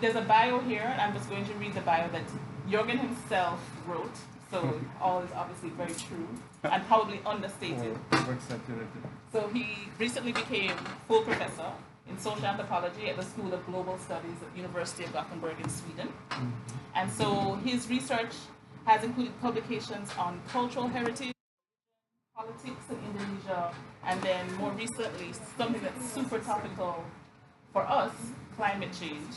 there's a bio here, and I'm just going to read the bio that Jorgen himself wrote. So all is obviously very true and probably understated. So he recently became full professor in social anthropology at the School of Global Studies at the University of Gothenburg in Sweden. And so his research has included publications on cultural heritage, politics in Indonesia, and then more recently, something that's super topical for us, climate change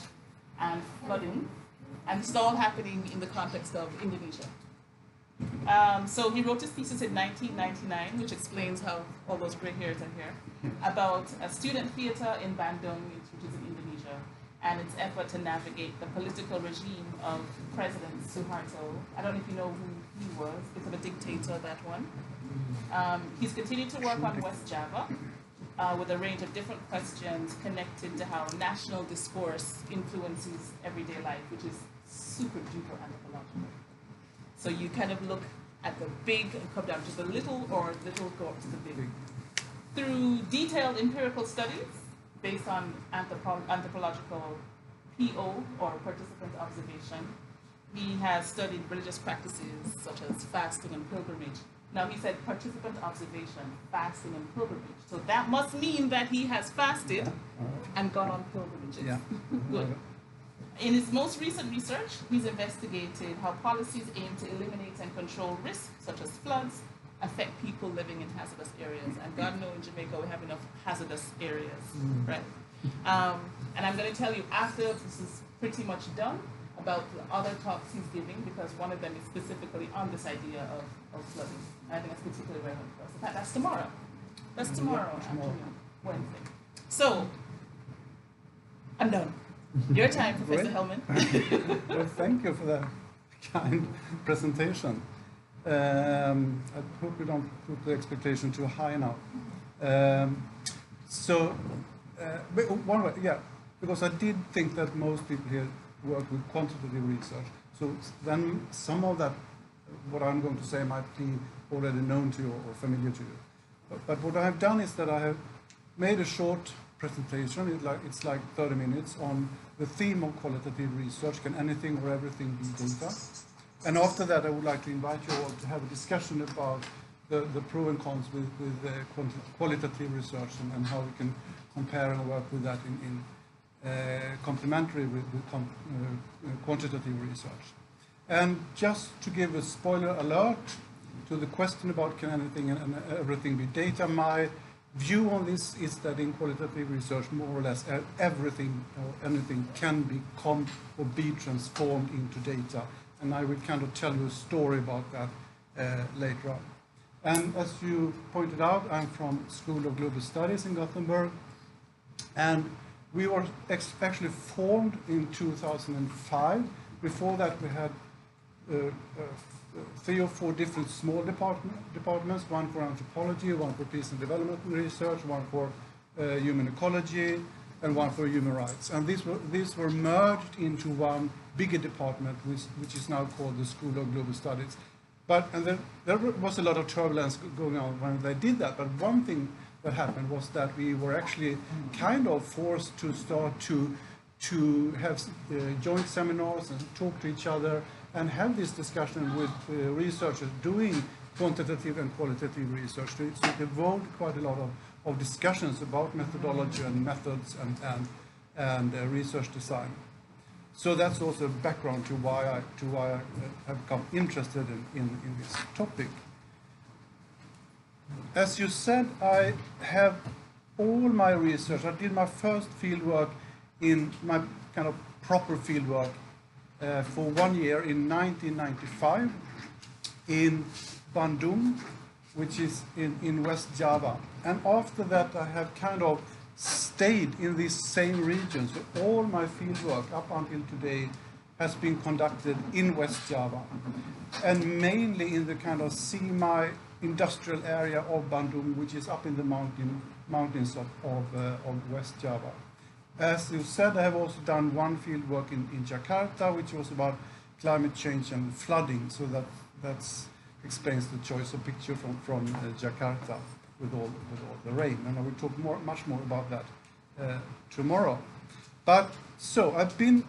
and flooding. And this is all happening in the context of Indonesia. So he wrote his thesis in 1999, which explains how all those gray hairs are here, about a student theater in Bandung, which is in Indonesia, and its effort to navigate the political regime of President Suharto. I don't know if you know who he was, bit of a dictator, that one. He's continued to work on West Java with a range of different questions connected to how national discourse influences everyday life, which is super duper anthropological. So you kind of look at the big and come down to the little, or little go up to the big. Through detailed empirical studies based on anthropological PO, or participant observation, he has studied religious practices such as fasting and pilgrimage. Now he said participant observation, fasting and pilgrimage. So that must mean that he has fasted and gone on pilgrimages. Yeah. Good. In his most recent research, he's investigated how policies aim to eliminate and control risks, such as floods, affect people living in hazardous areas. And God knows in Jamaica we have enough hazardous areas, right? And I'm going to tell you after this is pretty much done about the other talks he's giving, because one of them is specifically on this idea of flooding. And I think that's particularly relevant for us. In fact, that's tomorrow. That's tomorrow afternoon, Wednesday. So, I'm done. Your time, Professor Hellman. Well, thank you for that kind presentation. I hope you don't put the expectation too high now. But one way, yeah, because I did think that most people here work with quantitative research. So then some of that, what I'm going to say, might be already known to you or familiar to you. But what I have done is that I have made a short presentation. It's like 30 minutes on the theme of qualitative research. Can anything or everything be data? And after that, I would like to invite you all to have a discussion about the pros and cons with qualitative research and how we can compare and work with that in complementary with quantitative research. And just to give a spoiler alert to the question about can anything and everything be data, my view on this is that in qualitative research, more or less everything or anything can become or be transformed into data. And I will kind of tell you a story about that later on. And as you pointed out, I'm from School of Global Studies in Gothenburg. And we were actually formed in 2005. Before that, we had 3 or 4 different small departments, one for anthropology, one for peace and development research, one for human ecology, and one for human rights. And these were merged into one bigger department, which is now called the School of Global Studies. And there was a lot of turbulence going on when they did that. But one thing that happened was that we were actually kind of forced to start to have joint seminars and talk to each other and have this discussion with researchers doing quantitative and qualitative research. So it evolved quite a lot of discussions about methodology and methods and research design. So that's also background to why I have become interested in this topic. As you said, I have all my research. I did my first fieldwork in my kind of proper fieldwork for 1 year in 1995 in Bandung, which is in West Java. And after that, I have kind of stayed in this same region. So all my fieldwork up until today has been conducted in West Java, and mainly in the kind of semi-industrial area of Bandung, which is up in the mountains of West Java. As you said, I have also done one field work in Jakarta, which was about climate change and flooding. So that explains the choice of picture from Jakarta with all the rain. And I will talk much more about that tomorrow. But So I've been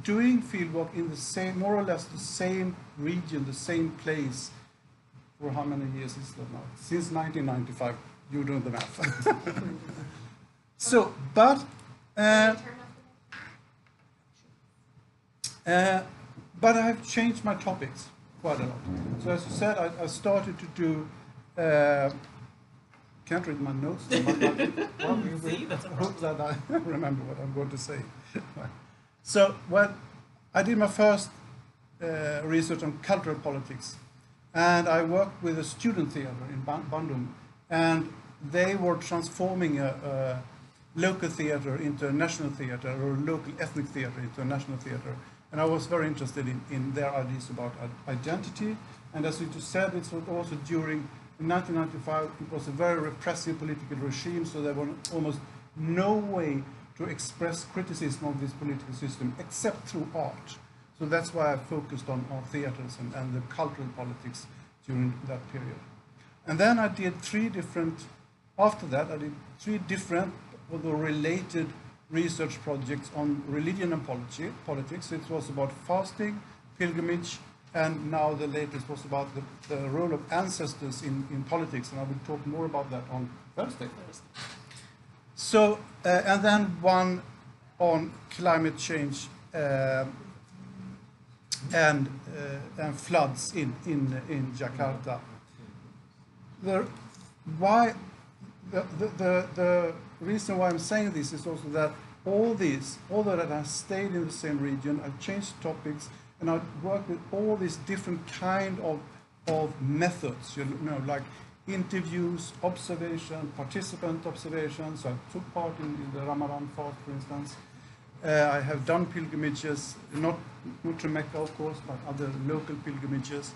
doing fieldwork in the same, more or less the same region, the same place, for how many years is that now? Since 1995. You do the math. So, but I've changed my topics quite a lot. So as you said, I started to do. Can't read my notes. Hope that I remember what I'm going to say. So, well, I did my first research on cultural politics, and I worked with a student theater in Bandung, and they were transforming a local theater into a national theater, or a local ethnic theater into a national theater. And I was very interested in their ideas about identity. And as you just said, it was also during, in 1995, it was a very repressive political regime, so there was almost no way to express criticism of this political system except through art. So that's why I focused on theaters and the cultural politics during that period. And then I did after that I did three different, although related, research projects on religion and politics. It was about fasting, pilgrimage, and now the latest was about the role of ancestors in politics, and I will talk more about that on Thursday. So, and then one on climate change and floods in Jakarta. The reason why I'm saying this is also that although that I stayed in the same region, I've changed topics, and I work with all these different kind of methods, like interviews, observation, participant observations. So I took part in the Ramadan fast, for instance. I have done pilgrimages, not to Mecca, of course, but other local pilgrimages.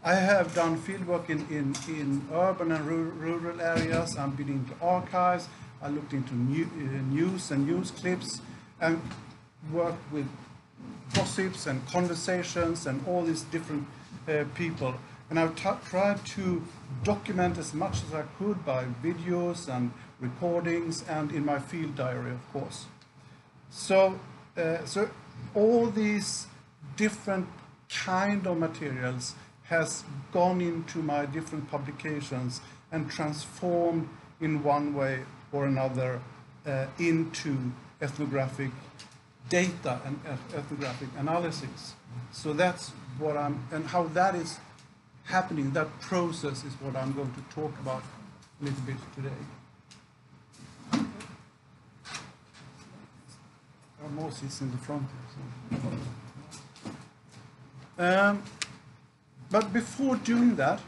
I have done fieldwork in urban and rural areas. I've been into archives. I looked into news and news clips, and worked with gossips and conversations and all these different people. And I've tried to document as much as I could by videos and recordings and in my field diary, of course. So all these different kind of materials has gone into my different publications and transformed in one way or another into ethnographic data and ethnographic analysis. So that's what and how that is happening, that process is what I'm going to talk about a little bit today. Moses in the front here. So. But before doing that,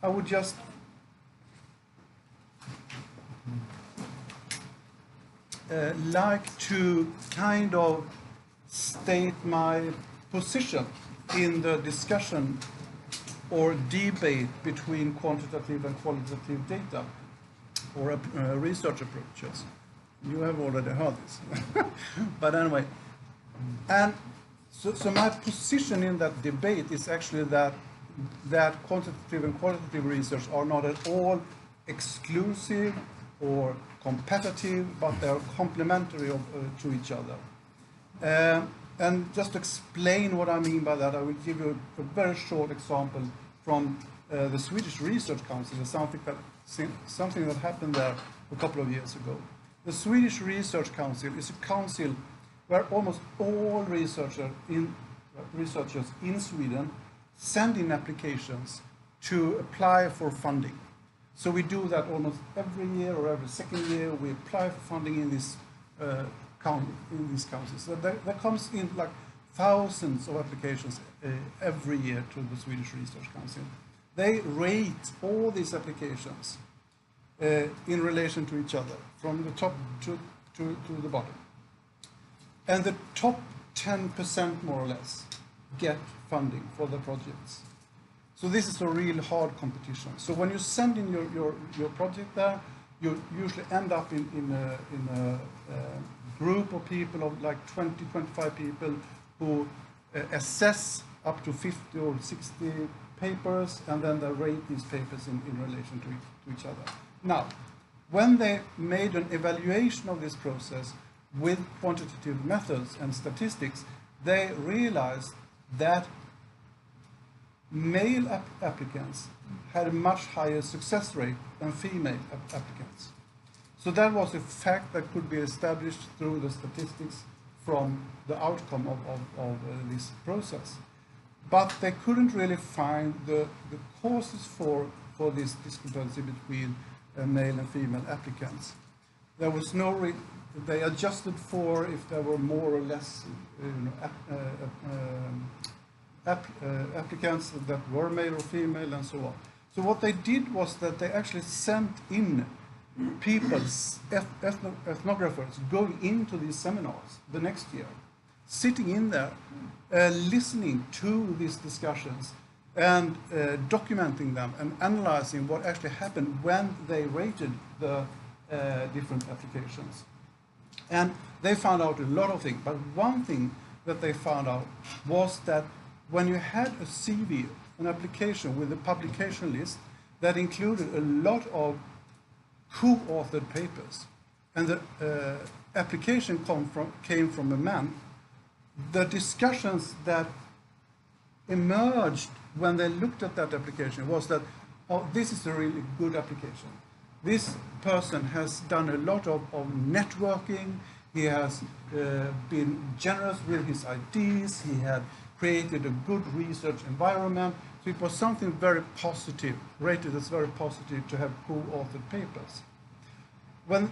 I would just like to kind of state my position in the discussion or debate between quantitative and qualitative data or research approaches. You have already heard this. But anyway, and so my position in that debate is actually that quantitative and qualitative research are not at all exclusive or competitive, but they are complementary to each other. And just to explain what I mean by that, I will give you a very short example from the Swedish Research Council, something that happened there a couple of years ago. The Swedish Research Council is a council where almost all researchers in Sweden send in applications to apply for funding. So we do that almost every year or every second year. We apply for funding in these councils. So there comes in like thousands of applications every year to the Swedish Research Council. They rate all these applications in relation to each other, from the top to the bottom. And the top 10%, more or less, get funding for the projects. So this is a real hard competition. So when you send in your project there, you usually end up in a group of people of like 20, 25 people who assess up to 50 or 60 papers, and then they rate these papers in relation to each other. Now, when they made an evaluation of this process, with quantitative methods and statistics, they realized that male applicants had a much higher success rate than female applicants. So that was a fact that could be established through the statistics from the outcome of this process. But they couldn't really find the causes for this discrepancy between male and female applicants. There was no they adjusted for if there were more or less applicants that were male or female and so on. So what they did was that they actually sent in people's ethnographers going into these seminars the next year, sitting in there, listening to these discussions and documenting them and analyzing what actually happened when they rated the different applications. And they found out a lot of things, but one thing that they found out was that when you had a CV, an application with a publication list that included a lot of co-authored papers, and the application came from a man, the discussions that emerged when they looked at that application was that, oh, this is a really good application. This person has done a lot of networking, he has been generous with his ideas, he had created a good research environment, so it was something very positive, rated as very positive to have co-authored papers. When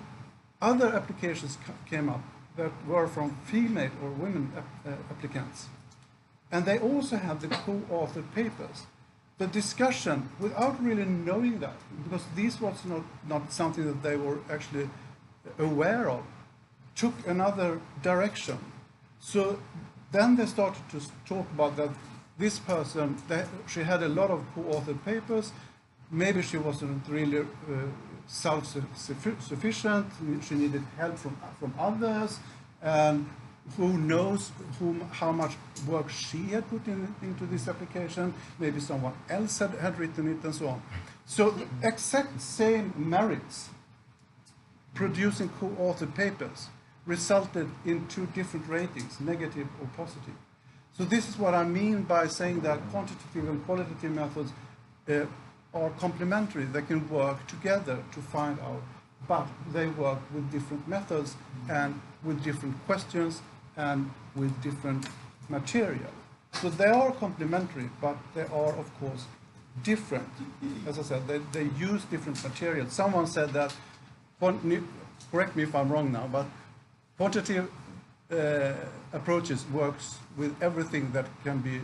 other applications came up that were from female or women applicants, and they also had the co-authored papers, the discussion, without really knowing that, because this was not something that they were actually aware of, took another direction. So then they started to talk about that this person, she had a lot of co-authored papers, maybe she wasn't really self-sufficient, she needed help from others, and who knows how much work she had put into this application, maybe someone else had written it and so on. So the exact same merits producing co-authored papers resulted in two different ratings, negative or positive. So this is what I mean by saying that quantitative and qualitative methods are complementary. They can work together to find out, but they work with different methods and with different questions and with different material. So they are complementary, but they are, of course, different. As I said, they use different materials. Someone said that, correct me if I'm wrong now, but quantitative approaches works with everything that can be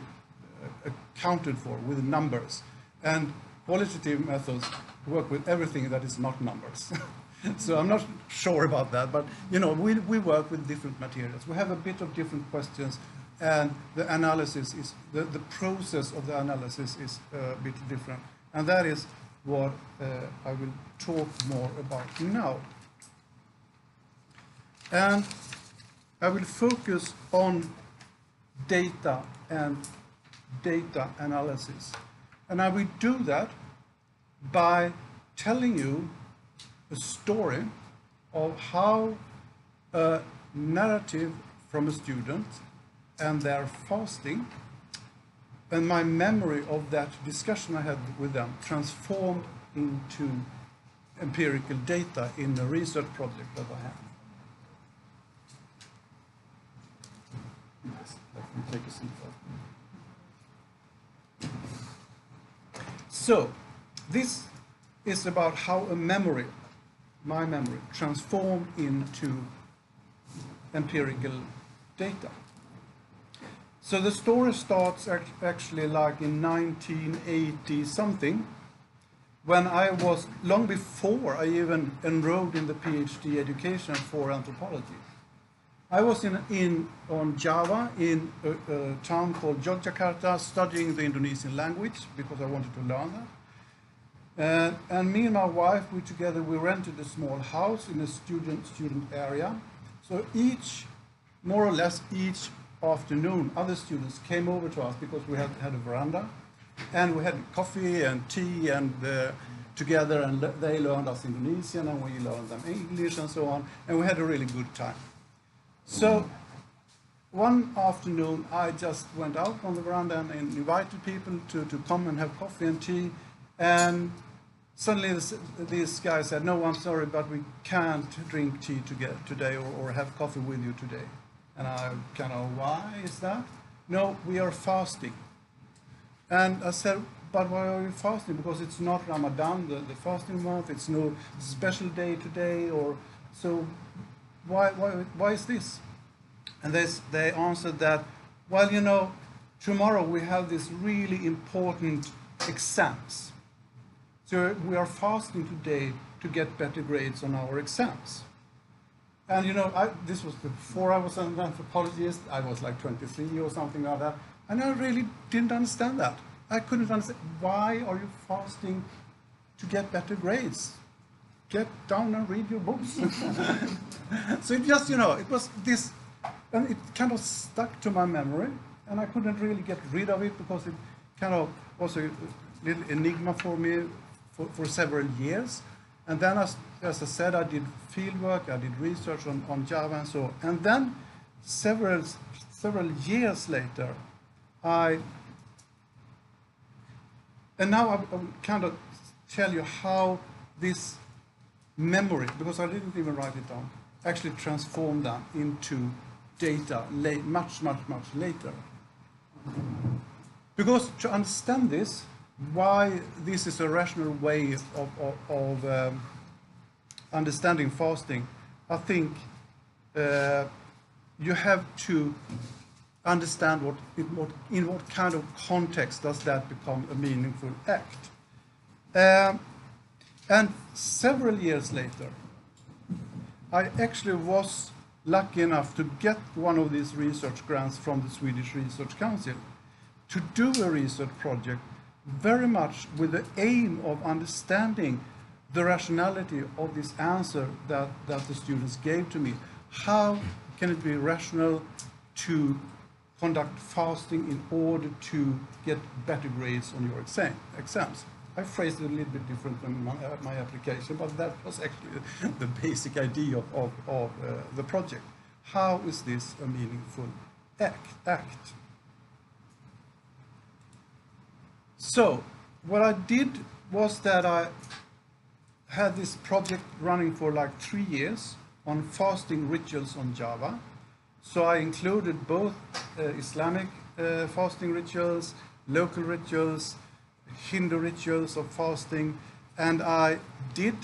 accounted for, with numbers. And qualitative methods work with everything that is not numbers. So I'm not sure about that, but we work with different materials. We have a bit of different questions, and the analysis is, the process of the analysis is a bit different. And that is what I will talk more about now. And I will focus on data and data analysis. And I will do that by telling you a story of how a narrative from a student and their fasting and my memory of that discussion I had with them transformed into empirical data in a research project that I have. Yes, let me take a seat. So, this is about how a memory, my memory, transformed into empirical data. So the story starts actually like in 1980 something, when I was, long before I even enrolled in the PhD education for anthropology. I was on Java in a town called Yogyakarta studying the Indonesian language because I wanted to learn that. And me and my wife, we rented a small house in a student area. So more or less each afternoon, other students came over to us because we had a veranda. And we had coffee and tea and together, and they learned us Indonesian and we learned them English and so on. And we had a really good time. So one afternoon, I just went out on the veranda and invited people to come and have coffee and tea. And suddenly this guy said, "No, I'm sorry, but we can't drink tea today or have coffee with you today." And I kind of, "Why is that?" "No, we are fasting." And I said, "But why are you fasting?" "Because it's not Ramadan, the fasting month. It's no special day today, or so why is this?" And they answered that, "Well, you know, tomorrow we have this really important exams. So we are fasting today to get better grades on our exams." And you know, this was before I was an anthropologist. I was like 23 or something like that. And I really didn't understand that. I couldn't understand, why are you fasting to get better grades? Get down and read your books. So it just, you know, it was this, and it kind of stuck to my memory, and I couldn't really get rid of it because it kind of was a little enigma for me for several years. And then, as I said, I did field work, I did research on Java and so on. And then several years later, and now I will kind of tell you how this memory, because I didn't even write it down, actually transformed that into data much later. Because to understand this, why this is a rational way of understanding fasting, I think you have to understand in what kind of context does that become a meaningful act. And several years later, I actually was lucky enough to get one of these research grants from the Swedish Research Council to do a research project very much with the aim of understanding the rationality of this answer that the students gave to me. How can it be rational to conduct fasting in order to get better grades on your exams? I phrased it a little bit different than my application, but that was actually the basic idea of the project. How is this a meaningful act? So what I did was that I had this project running for like 3 years on fasting rituals on Java. So I included both Islamic fasting rituals, local rituals, Hindu rituals of fasting, and I did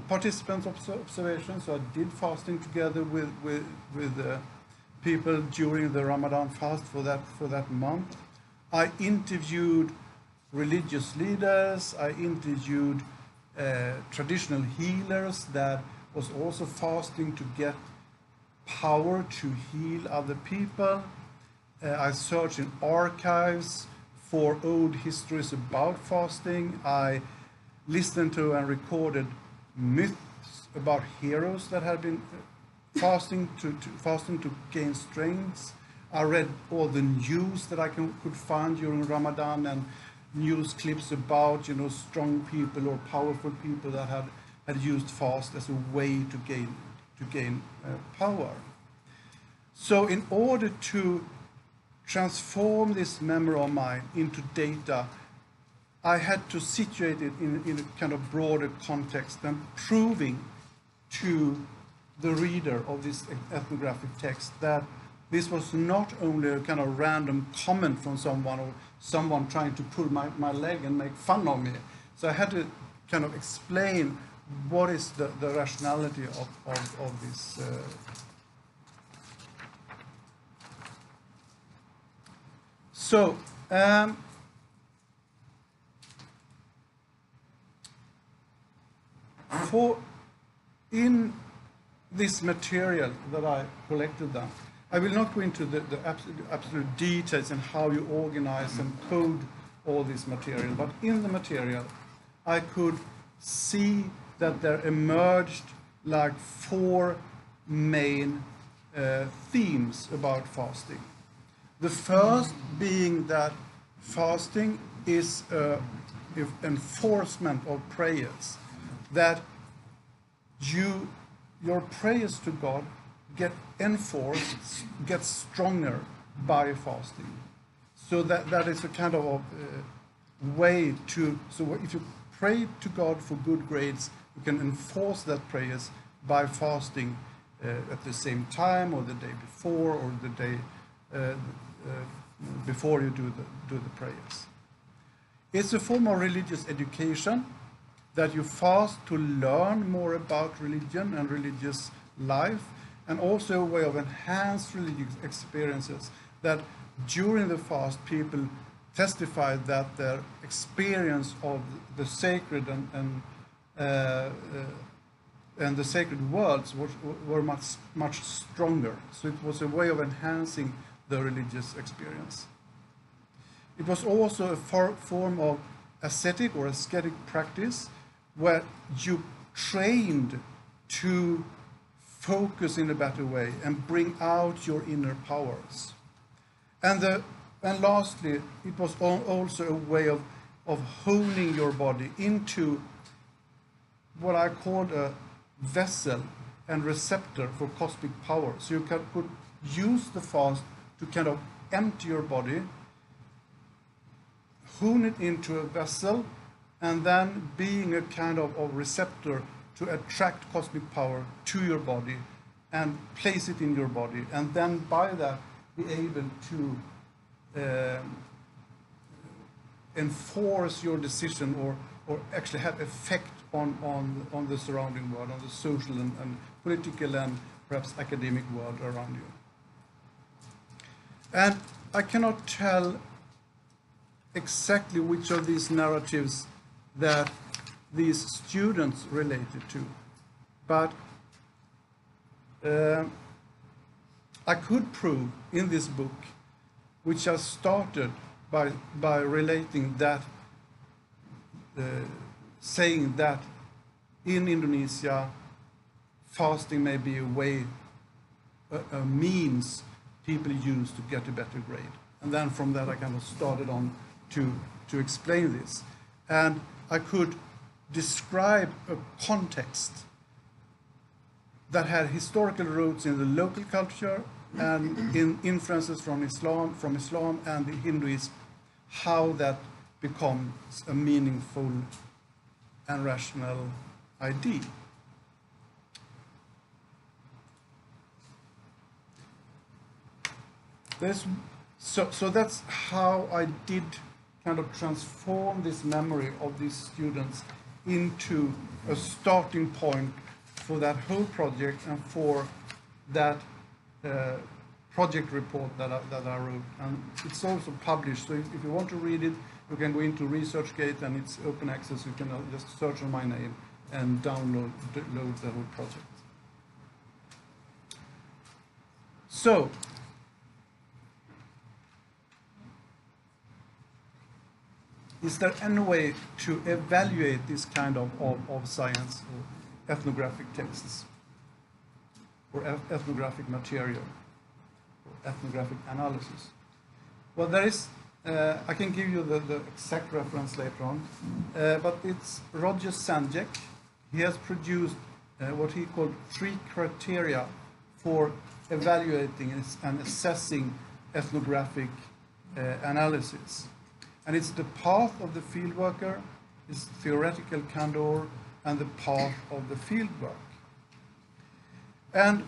participant observations. So I did fasting together with people during the Ramadan fast for that month. I interviewed religious leaders. I interviewed traditional healers that was also fasting to get power to heal other people. I searched in archives for old histories about fasting. I listened to and recorded myths about heroes that had been fasting to gain strength. I read all the news that I could find during Ramadan, and news clips about, you know, strong people or powerful people that had used fast as a way to gain power. So in order to transform this memory of mine into data, I had to situate it in a kind of broader context and proving to the reader of this ethnographic text that this was not only a kind of random comment from someone or someone trying to pull my leg and make fun of me. So I had to kind of explain what is the rationality of this. So in this material that I collected then, I will not go into the absolute details and how you organize and code all this material, but in the material I could see that there emerged like 4 main themes about fasting. The first being that fasting is enforcement of prayers, that your prayers to God get enforced, get stronger by fasting. So that is a kind of way to, so if you pray to God for good grades, you can enforce that prayers by fasting at the same time or the day before or the day before you do the prayers. It's a form of religious education that you fast to learn more about religion and religious life, and also a way of enhanced religious experiences that during the fast people testify that their experience of the sacred and the sacred words were much stronger. So it was a way of enhancing the religious experience. It was also a form of ascetic or ascetic practice where you trained to focus in a better way and bring out your inner powers. And lastly, it was also a way of honing your body into what I called a vessel and receptor for cosmic power. So you could use the fast to kind of empty your body, hone it into a vessel, and then being a kind of receptor to attract cosmic power to your body and place it in your body, and then by that be able to enforce your decision or actually have effect on the surrounding world, on the social and political and perhaps academic world around you. And I cannot tell exactly which of these narratives that these students related to, but I could prove in this book, which I started by relating that, saying that in Indonesia, fasting may be a way, a means people use to get a better grade. And then from that I kind of started on to explain this. And I could describe a context that had historical roots in the local culture and in influences from Islam and the Hinduism, how that becomes a meaningful and rational idea. So that's how I did kind of transform this memory of these students into a starting point for that whole project and for that project report that I wrote. And it's also published, so if you want to read it, you can go into ResearchGate and it's open access. You can just search on my name and download the whole project. So, is there any way to evaluate this kind of science or ethnographic texts or ethnographic material or ethnographic analysis? Well, there is, I can give you the exact reference later on, but it's Roger Sanjek. He has produced what he called 3 criteria for evaluating and assessing ethnographic analysis. And it's the path of the field worker, it's theoretical candor, and the path of the field work. And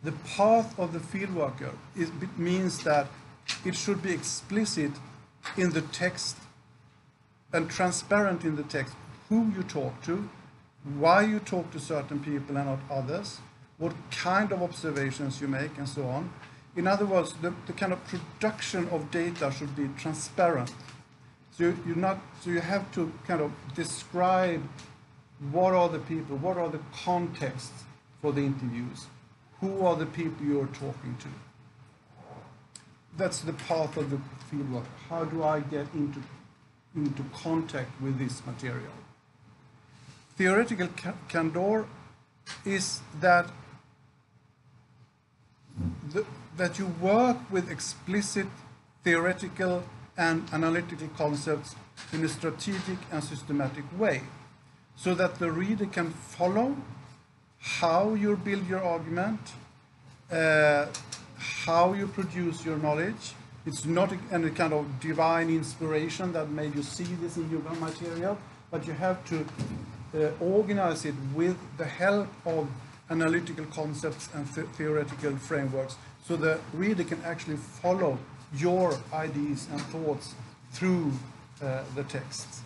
the path of the field worker means that it should be explicit in the text and transparent in the text who you talk to, why you talk to certain people and not others, what kind of observations you make, and so on. In other words, the kind of production of data should be transparent. So you have to kind of describe what are the people, what are the contexts for the interviews, who are the people you're talking to. That's the path of the fieldwork. How do I get into contact with this material? Theoretical candor is that you work with explicit theoretical and analytical concepts in a strategic and systematic way, so that the reader can follow how you build your argument how you produce your knowledge. It's not any kind of divine inspiration that made you see this in your material, but you have to organize it with the help of analytical concepts and theoretical frameworks, so the reader can actually follow your ideas and thoughts through the text.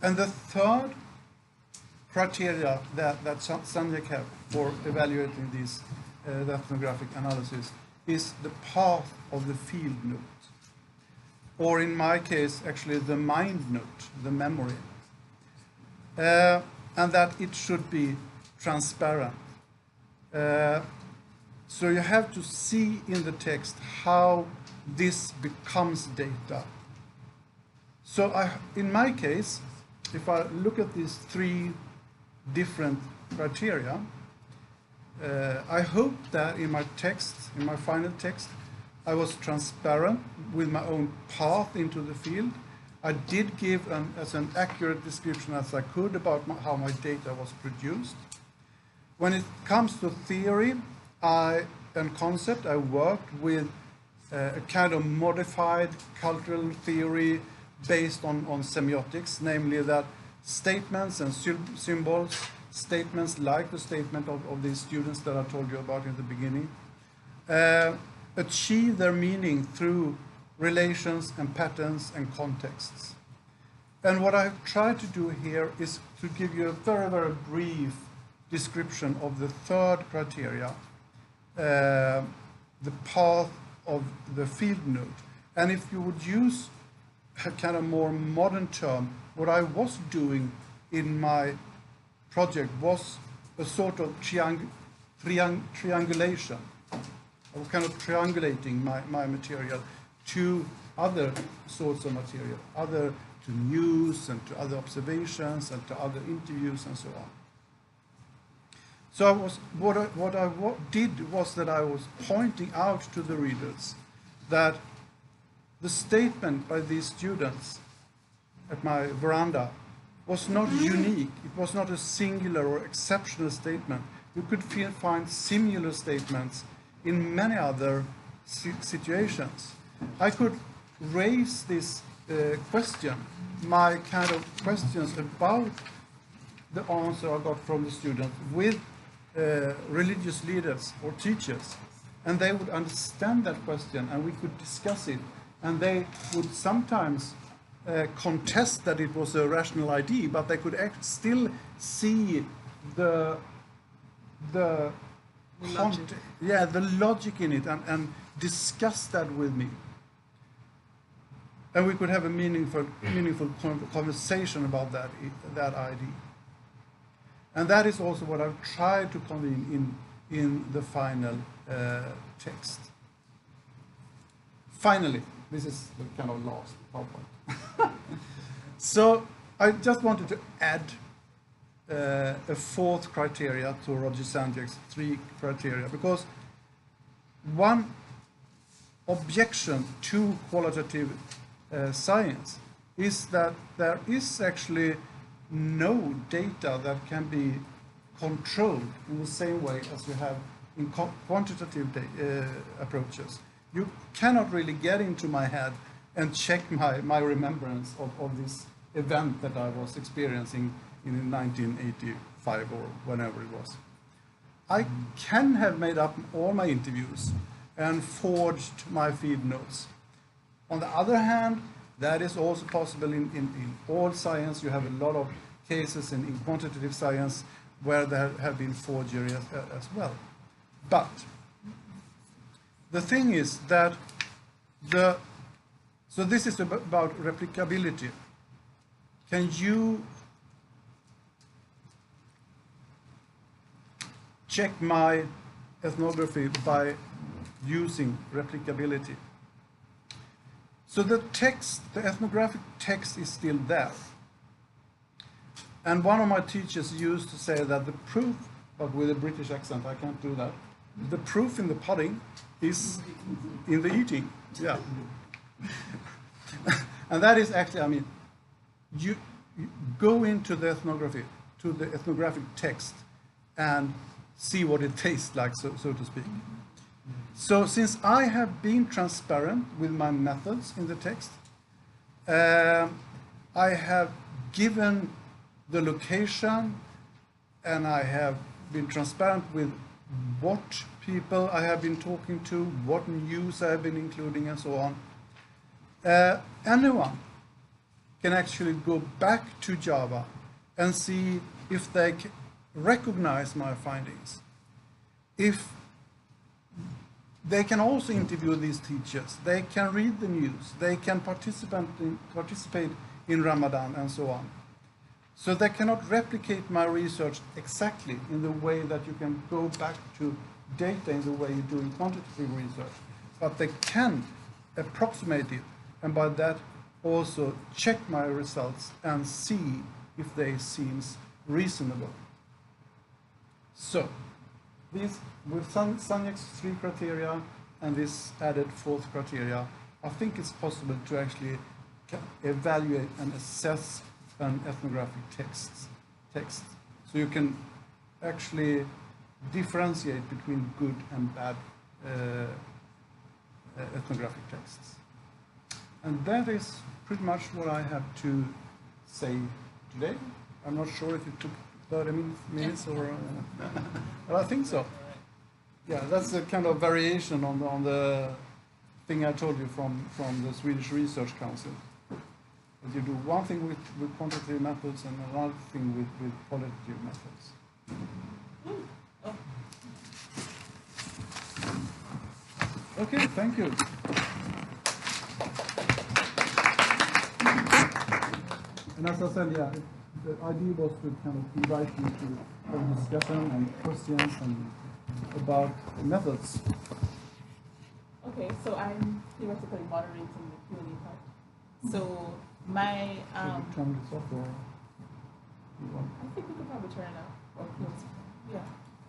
And the third criteria that Sanjay have for evaluating this the ethnographic analysis is the path of the field note, or in my case, actually the mind note, the memory, and that it should be transparent. So you have to see in the text how this becomes data. So in my case, if I look at these three different criteria, I hope that in my text, in my final text, I was transparent with my own path into the field. I did give as an accurate description as I could about how my data was produced. When it comes to theory and concept, I worked with a kind of modified cultural theory based on semiotics, namely that statements and symbols, statements like the statement of these students that I told you about in the beginning, achieve their meaning through relations and patterns and contexts. And what I've tried to do here is to give you a very, very brief description of the third criteria, the path of the field note. And if you would use a kind of more modern term, what I was doing in my project was a sort of triangulation. I was kind of triangulating my material to other sorts of material, to news and to other observations and to other interviews and so on. So what I did was that I was pointing out to the readers that the statement by these students at my veranda was not unique. It was not a singular or exceptional statement. You could find similar statements in many other situations. I could raise this question, my kind of questions about the answer I got from the student with religious leaders or teachers, and they would understand that question and we could discuss it, and they would sometimes contest that it was a rational idea, but they could still see the logic in it and discuss that with me. And we could have a meaningful conversation about that idea. And that is also what I've tried to convey in the final text. Finally, this is the kind of last PowerPoint. So I just wanted to add a fourth criteria to Roger Sanjay's three criteria, because one objection to qualitative science is that there is actually no data that can be controlled in the same way as you have in quantitative approaches. You cannot really get into my head and check my remembrance of this event that I was experiencing in 1985 or whenever it was. I can have made up all my interviews and forged my field notes. On the other hand, that is also possible in all science. You have a lot of cases in quantitative science where there have been forgery as well. But the thing is that so this is about replicability. Can you check my ethnography by using replicability? So the text, the ethnographic text is still there. And one of my teachers used to say that the proof, but with a British accent, I can't do that. The proof in the pudding is in the eating. Yeah. And that is actually, I mean, you go into the ethnography, to the ethnographic text, and see what it tastes like, so to speak. So since I have been transparent with my methods in the text, I have given the location, and I have been transparent with what people I have been talking to, what news I have been including, and so on. Anyone can actually go back to Java and see if they recognize my findings. If they can also interview these teachers, they can read the news, they can participate in Ramadan and so on. So they cannot replicate my research exactly in the way that you can go back to data in the way you do in quantitative research, but they can approximate it, and by that also check my results and see if they seem reasonable. So, these, with Sanjak's 3 criteria and this added 4th criteria, I think it's possible to actually evaluate and assess an ethnographic text. So you can actually differentiate between good and bad ethnographic texts. And that is pretty much what I have to say today. I'm not sure if it took 30 minutes or... but I think so. Yeah, that's a kind of variation on the thing I told you from the Swedish Research Council. That you do one thing with quantitative methods and another thing with qualitative methods. Okay, thank you. And as I said, yeah, the idea was to kind of invite you to have a discussion and questions and about methods. Okay, so I'm theoretically moderating the Q&A part. So my Should we turn this off or you want? I think we could probably turn it off or close. Yeah.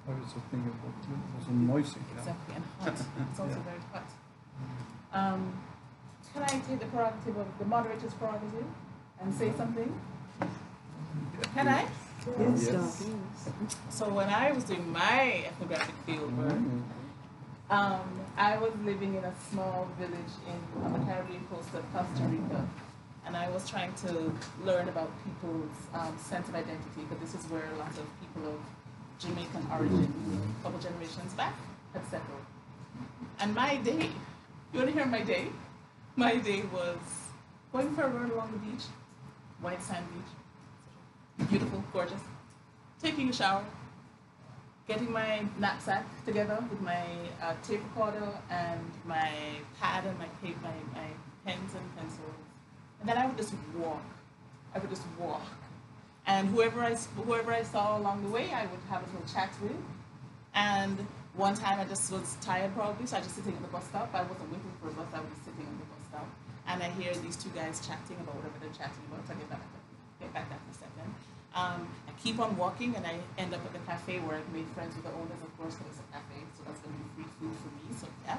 I was just thinking it was so noisy. Exactly, and hot. It's also very hot. Can I take the prerogative of the moderator's prerogative and say something? Can I? Yes. So when I was doing my ethnographic field work, I was living in a small village on the Caribbean coast of Costa Rica, and I was trying to learn about people's sense of identity, because this is where a lot of people of Jamaican origin, a couple generations back, had settled. And my day, you want to hear my day? My day was going for a run along the beach, white sand beach, beautiful, gorgeous, taking a shower, getting my knapsack together with my tape recorder and my pad and my pens and pencils. And then I would just walk. And whoever I saw along the way, I would have a little chat with. And one time I just was tired probably, so I was just sitting at the bus stop. I wasn't waiting for a bus, I was just sitting at the bus stop. And I hear these 2 guys chatting about whatever they're chatting about. So I get back after a second. I keep on walking, and I end up at the cafe where I've made friends with the owners, of course, because it's a cafe, so that's going to be free food for me, so yeah.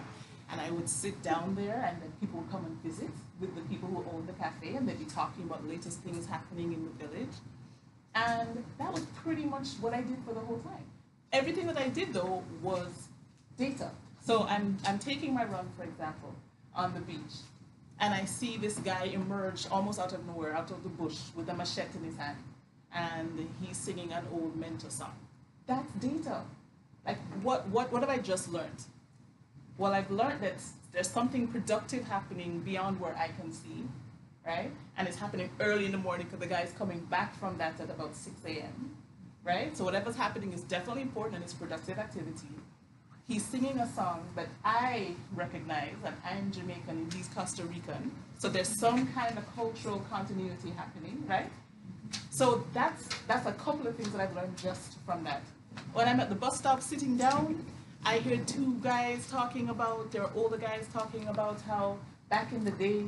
And I would sit down there, and then people would come and visit with the people who own the cafe, and they'd be talking about latest things happening in the village. And that was pretty much what I did for the whole time. Everything that I did, though, was data. So I'm taking my run, for example, on the beach, and I see this guy emerge almost out of nowhere, out of the bush, with a machete in his hand, and he's singing an old mentor song. That's data. Like, what have I just learned? Well, I've learned that there's something productive happening beyond where I can see, right? And it's happening early in the morning because the guy's coming back from that at about 6 a.m., right? So whatever's happening is definitely important and it's productive activity. He's singing a song that I recognize, and I'm Jamaican and he's Costa Rican. So there's some kind of cultural continuity happening, right? So that's a couple of things that I've learned just from that. When I'm at the bus stop sitting down, I hear 2 guys talking about, they're older guys talking about how back in the day,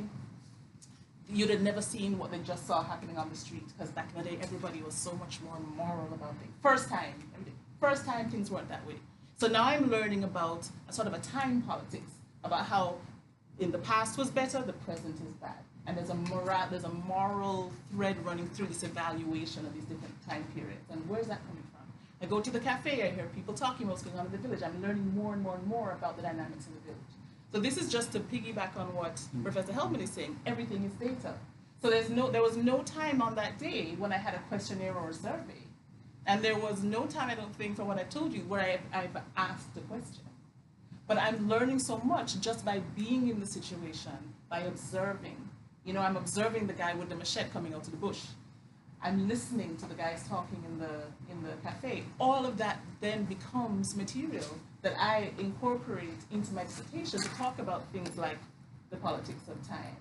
you'd have never seen what they just saw happening on the street, because back in the day, everybody was so much more moral about things. First time things weren't that way. So now I'm learning about a sort of a time politics, about how in the past was better, the present is bad. And there's a moral thread running through this evaluation of these different time periods. And where's that coming from? I go to the cafe, I hear people talking about what's going on in the village. I'm learning more and more and more about the dynamics in the village. So this is just to piggyback on what Professor Hellman is saying. Everything is data. So there was no time on that day when I had a questionnaire or a survey. And there was no time, I don't think, from what I told you, where I've asked the question. But I'm learning so much just by being in the situation, by observing. You know, I'm observing the guy with the machete coming out of the bush. I'm listening to the guys talking in the cafe. All of that then becomes material that I incorporate into my dissertation to talk about things like the politics of time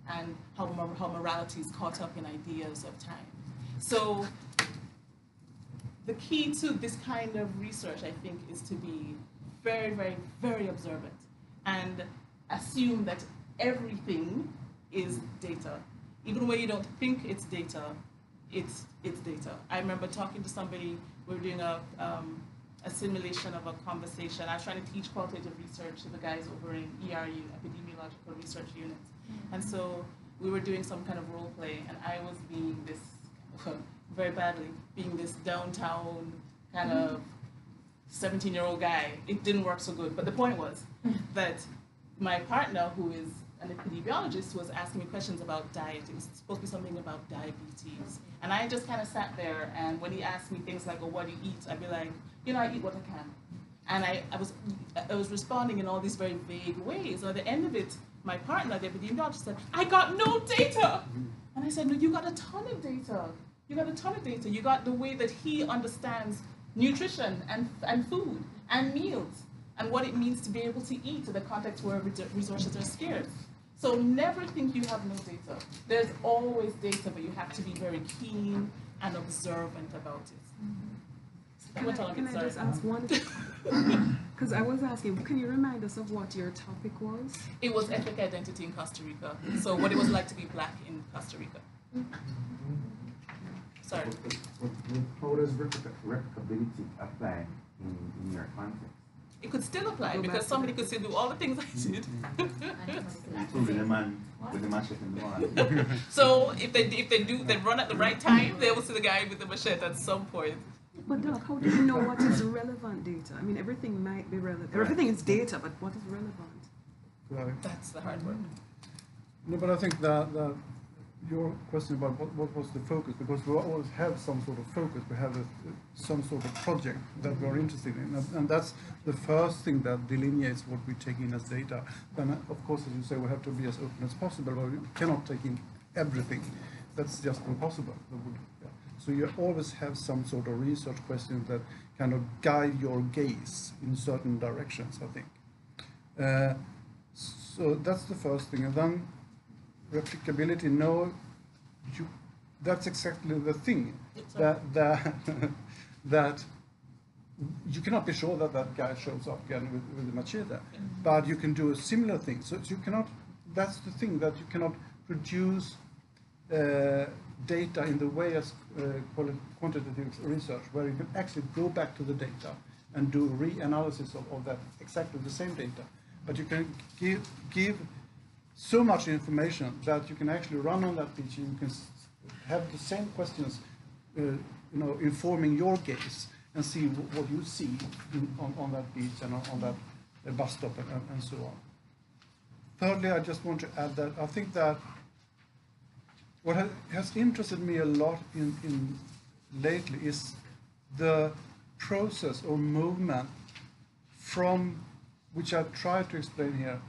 and how morality is caught up in ideas of time. So the key to this kind of research, I think, is to be very, very, very observant and assume that everything is data. Even when you don't think it's data, it's data. I remember talking to somebody, we were doing a simulation of a conversation. I was trying to teach qualitative research to the guys over in ERU, Epidemiological Research Unit. And so we were doing some kind of role play, and I was being this, very badly, being this downtown kind of 17-year-old guy. It didn't work so good. But the point was that my partner, who is an epidemiologist, was asking me questions about diet. It was supposed to be something about diabetes. And I just kind of sat there, and when he asked me things like, oh, what do you eat? I'd be like, you know, I eat what I can. And I was responding in all these very vague ways. So at the end of it, my partner, the epidemiologist, said, I got no data. And I said, no, you got a ton of data. You got a ton of data. You got the way that he understands nutrition and food and meals and what it means to be able to eat in the context where resources are scarce. So never think you have no data. There's always data, but you have to be very keen and observant about it. Can I just ask one? Because I was asking, can you remind us of what your topic was? It was ethnic identity in Costa Rica. So what it was like to be black in Costa Rica. Sorry. How does replicability apply in your context? It could still apply because somebody could still do all the things I did. Including the man with the machete in the morning. So if they run at the right time, they will see the guy with the machete at some point. But Doc, how do you know what is relevant data? I mean, everything might be relevant. Everything is data, but what is relevant? Right. That's the hard work. No, but I think that your question about what was the focus, because we always have some sort of focus, we have some sort of project that we're interested in, and that's the first thing that delineates what we take in as data. Then, of course, as you say, we have to be as open as possible, but we cannot take in everything. That's just impossible. So you always have some sort of research questions that kind of guide your gaze in certain directions, I think. So that's the first thing. And then replicability, no, that's exactly the thing. That you cannot be sure that that guy shows up again with the machete, but you can do a similar thing. So you cannot, that's the thing, that you cannot produce data in the way as quantitative research, where you can actually go back to the data and do reanalysis of that exactly the same data. But you can give so much information that you can actually run on that beach and you can have the same questions informing your gaze and see what you see on that beach and on that bus stop and so on. Thirdly, I just want to add that I think that what has interested me a lot in lately is the process or movement from, which I tried to explain here,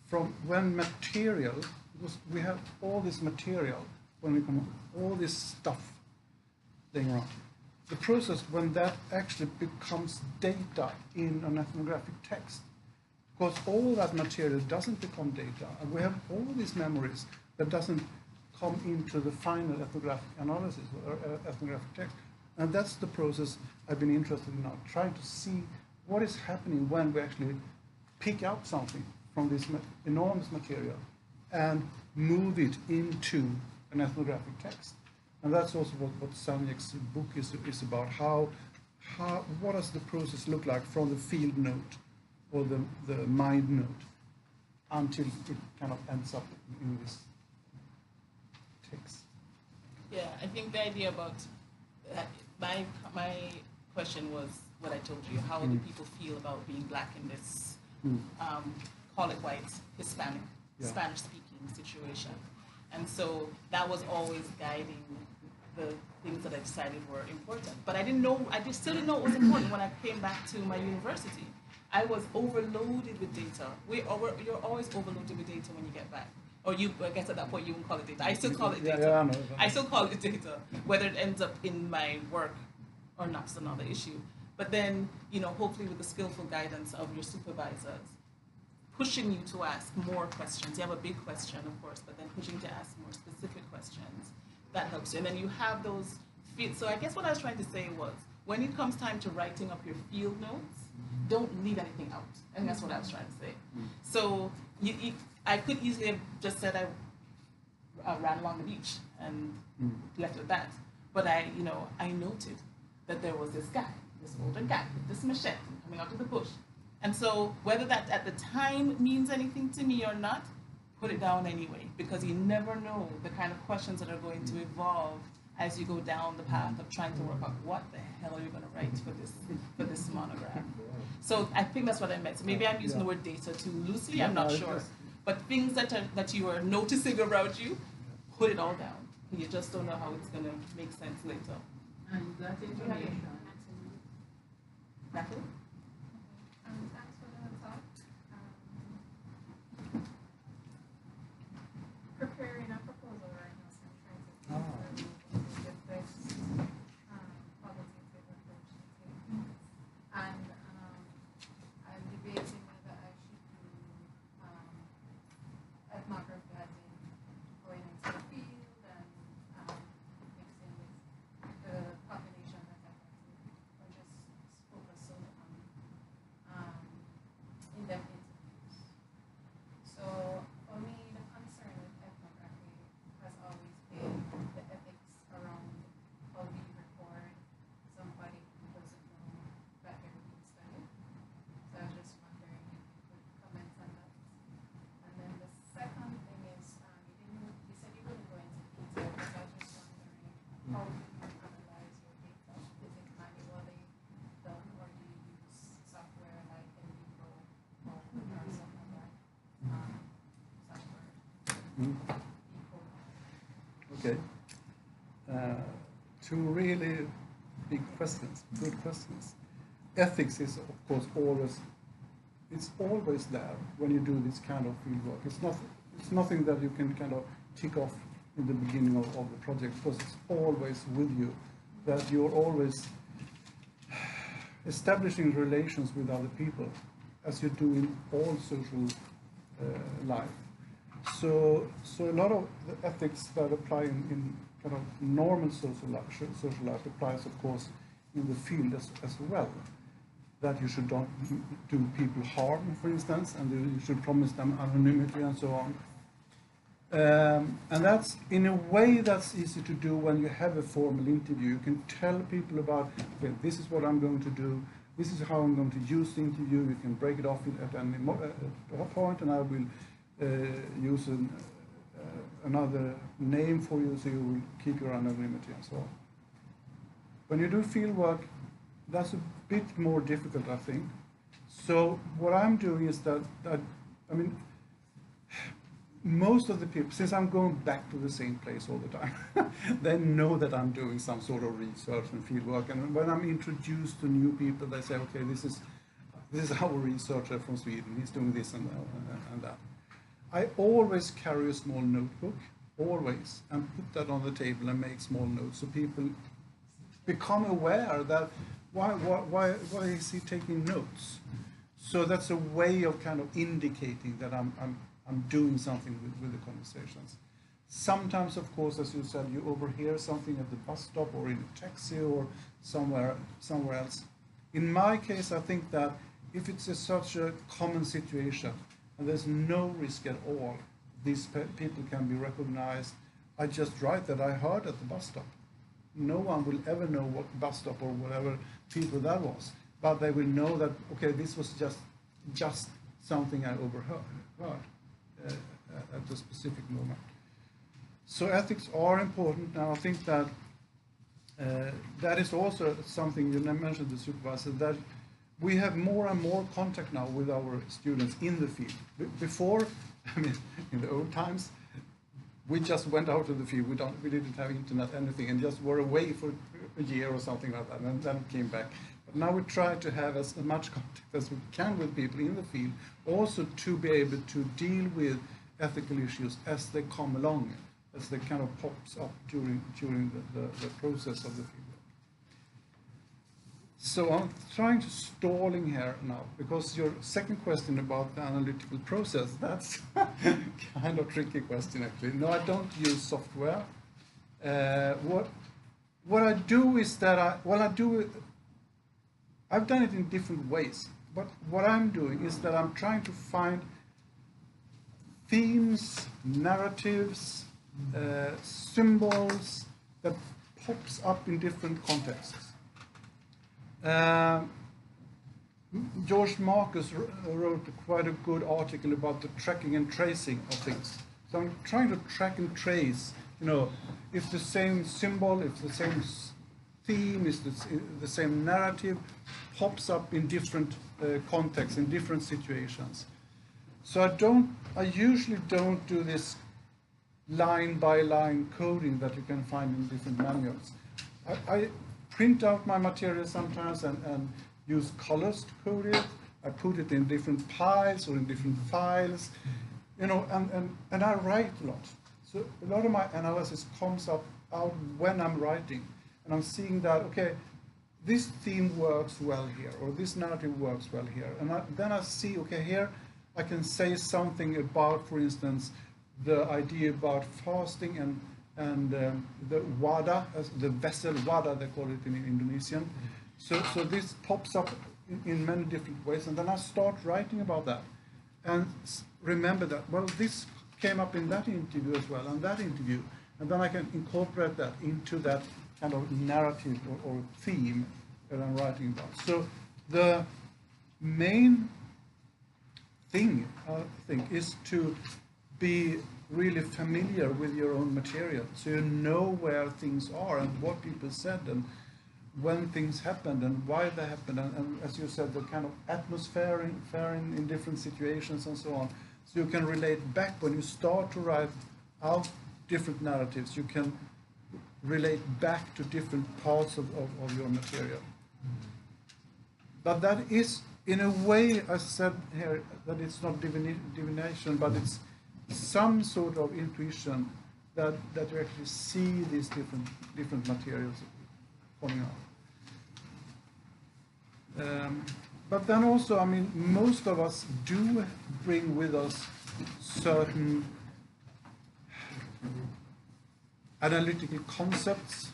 from when material, because we have all this material, when we come, all this stuff laying around. The process when that actually becomes data in an ethnographic text, because all that material doesn't become data, and we have all these memories that doesn't come into the final ethnographic analysis or ethnographic text. And that's the process I've been interested in now, trying to see what is happening when we actually pick out something from this enormous material and move it into an ethnographic text. And that's also what Sanjek's book is about. What does the process look like from the field note or the mind note until it kind of ends up in this text? Yeah, I think the idea about my question was what I told you. How do people feel about being black in this, call it white, Hispanic, Spanish-speaking situation? And so that was always guiding the things that I decided were important. But I still didn't know it was important when I came back to my university. I was overloaded with data. You're always overloaded with data when you get back. Or I guess at that point you won't call it data. I still call it data. Yeah, I know. I still call it data. Whether it ends up in my work or not is another issue. But then, hopefully with the skillful guidance of your supervisors, pushing you to ask more questions. You have a big question, of course, but then pushing to ask more specific questions. That helps you. And then you have those so I guess what I was trying to say was, when it comes time to writing up your field notes, don't leave anything out. And that's what I was trying to say. So I could easily have just said I ran along the beach and left it at that. But I noted that there was this guy, this older guy, with this machete coming out of the bush. And so whether that at the time means anything to me or not, put it down anyway, because you never know the kind of questions that are going to evolve as you go down the path of trying to work out what the hell are you going to write for this monograph. So I think that's what I meant. So maybe I'm using the word data too loosely, I'm not sure. But things that you are noticing around you, put it all down. You just don't know how it's going to make sense later. And that information. Natalie? Thanks for the talk. Preparing a proposal right now, so I'm trying to get this qualitative approach to take. And I'm debating whether I should do ethnography, as in going into the field and mixing with the population that I have to, or just focus solely on in-depth interviews. So for me, the concern with ethnography has always been the ethics around how do you record somebody who doesn't know that they're being studied. So I was just wondering if you could comment on that. And then the second thing is, you said you wouldn't go into detail, but I was just wondering how do you analyze your data? Is it manually done, or do you use software like NVivo or some other software? Okay. Two really big questions, good questions. Ethics is, of course, always there when you do this kind of field work. It's nothing that you can kind of tick off in the beginning of the project, because it's always with you, that you're always establishing relations with other people, as you do in all social life. So a lot of the ethics that apply in kind of normal social life applies, of course, in the field as well. That you should not do people harm, for instance, and you should promise them anonymity and so on. And that's, in a way, that's easy to do when you have a formal interview. You can tell people about, okay, this is what I'm going to do, this is how I'm going to use the interview. You can break it off at any point, and I will use another name for you, so you will keep your anonymity and so on. When you do field work, that's a bit more difficult, I think. So what I'm doing is that I mean, most of the people, since I'm going back to the same place all the time, they know that I'm doing some sort of research and field work. And when I'm introduced to new people, they say, okay, this is our researcher from Sweden. He's doing this and that. I always carry a small notebook, always, and put that on the table and make small notes, so people become aware that why is he taking notes? So that's a way of kind of indicating that I'm doing something with the conversations. Sometimes, of course, as you said, you overhear something at the bus stop or in a taxi or somewhere else. In my case, I think that if it's such a common situation and there's no risk at all, these people can be recognized. I just write that I heard at the bus stop. No one will ever know what bus stop or whatever people that was, but they will know that, okay, this was just something I overheard at a specific moment. So ethics are important, and I think that that is also something you mentioned, the supervisor, that we have more and more contact now with our students in the field. Before, I mean, in the old times, we just went out to the field. We didn't have internet, anything, and just were away for a year or something like that, and then came back. But now we try to have as much contact as we can with people in the field, also to be able to deal with ethical issues as they come along, as they kind of pops up during the process of the field. So I'm trying to stalling here now, because your second question about the analytical process, that's kind of tricky question actually. No, I don't use software. What I do is that I've done it in different ways, but what I'm doing is that I'm trying to find themes, narratives, symbols that pops up in different contexts. George Marcus wrote quite a good article about the tracking and tracing of things. So I'm trying to track and trace, you know, if the same symbol, if the same theme, is the same narrative pops up in different contexts, in different situations. So I usually don't do this line by line coding that you can find in different manuals. I print out my material sometimes and use colors to code it. I put it in different piles or in different files, you know, and I write a lot. So a lot of my analysis comes out when I'm writing, and I'm seeing that, okay, this theme works well here, or this narrative works well here. And then I see, okay, here I can say something about, for instance, the idea about fasting and the wada, the vessel wada, they call it in Indonesian. So this pops up in many different ways, and then I start writing about that. And remember that, well, this came up in that interview as well, and that interview. And then I can incorporate that into that kind of narrative or theme that I'm writing about. So the main thing, I think, is to be really familiar with your own material, so you know where things are and what people said and when things happened and why they happened, and as you said, the kind of atmosphere in different situations and so on. So you can relate back when you start to write out different narratives. You can relate back to different parts of your material. But that is, in a way, I said here, that it's not divination, but it's some sort of intuition that you actually see these different materials coming out. But then also, I mean, most of us do bring with us certain analytical concepts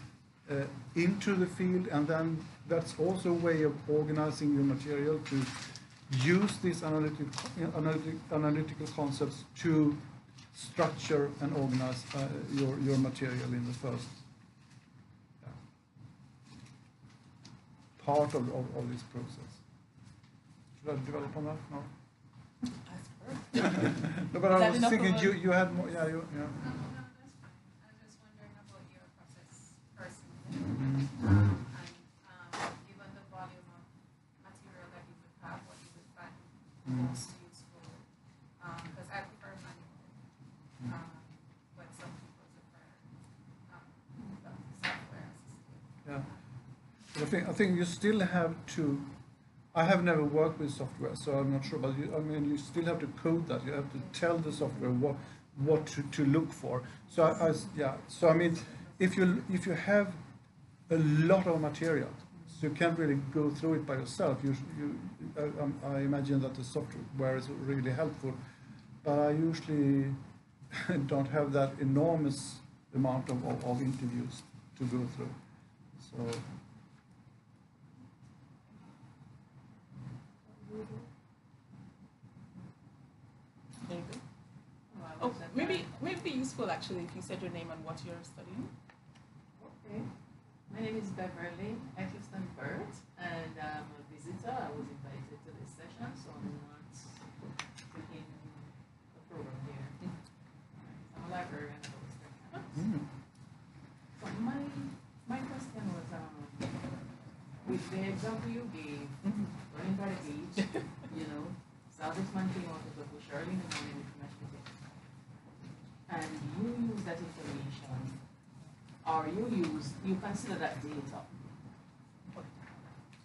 into the field, and then that's also a way of organizing your material, to use these analytical concepts to structure and organize your material in the first part of this process. Should I develop on that? No? No, but I was thinking you had more. Yeah, No, that's fine. I was just wondering about your process personally. Given the volume of material that you would have, what you would find most useful, because I prefer manual, but some people prefer software assisted. Yeah. But I think you still have to. I have never worked with software, so I'm not sure. But you still have to code that. You have to tell the software what to look for. So So I mean, if you have a lot of material, so you can't really go through it by yourself. I imagine that the software is really helpful, but I usually don't have that enormous amount of interviews to go through. So. There you go. Oh, maybe be useful actually if you said your name and what you're studying. Okay. My name is Beverly Eccleston Burt, and I'm a visitor. I was invited to this session, so I'm not taking the program here. I'm a librarian at Costa Rica. So my question the example you gave, running by the beach, you know, Salvage man came out of the bush early in the morning with mashed potatoes. And you use that information, or you consider that data.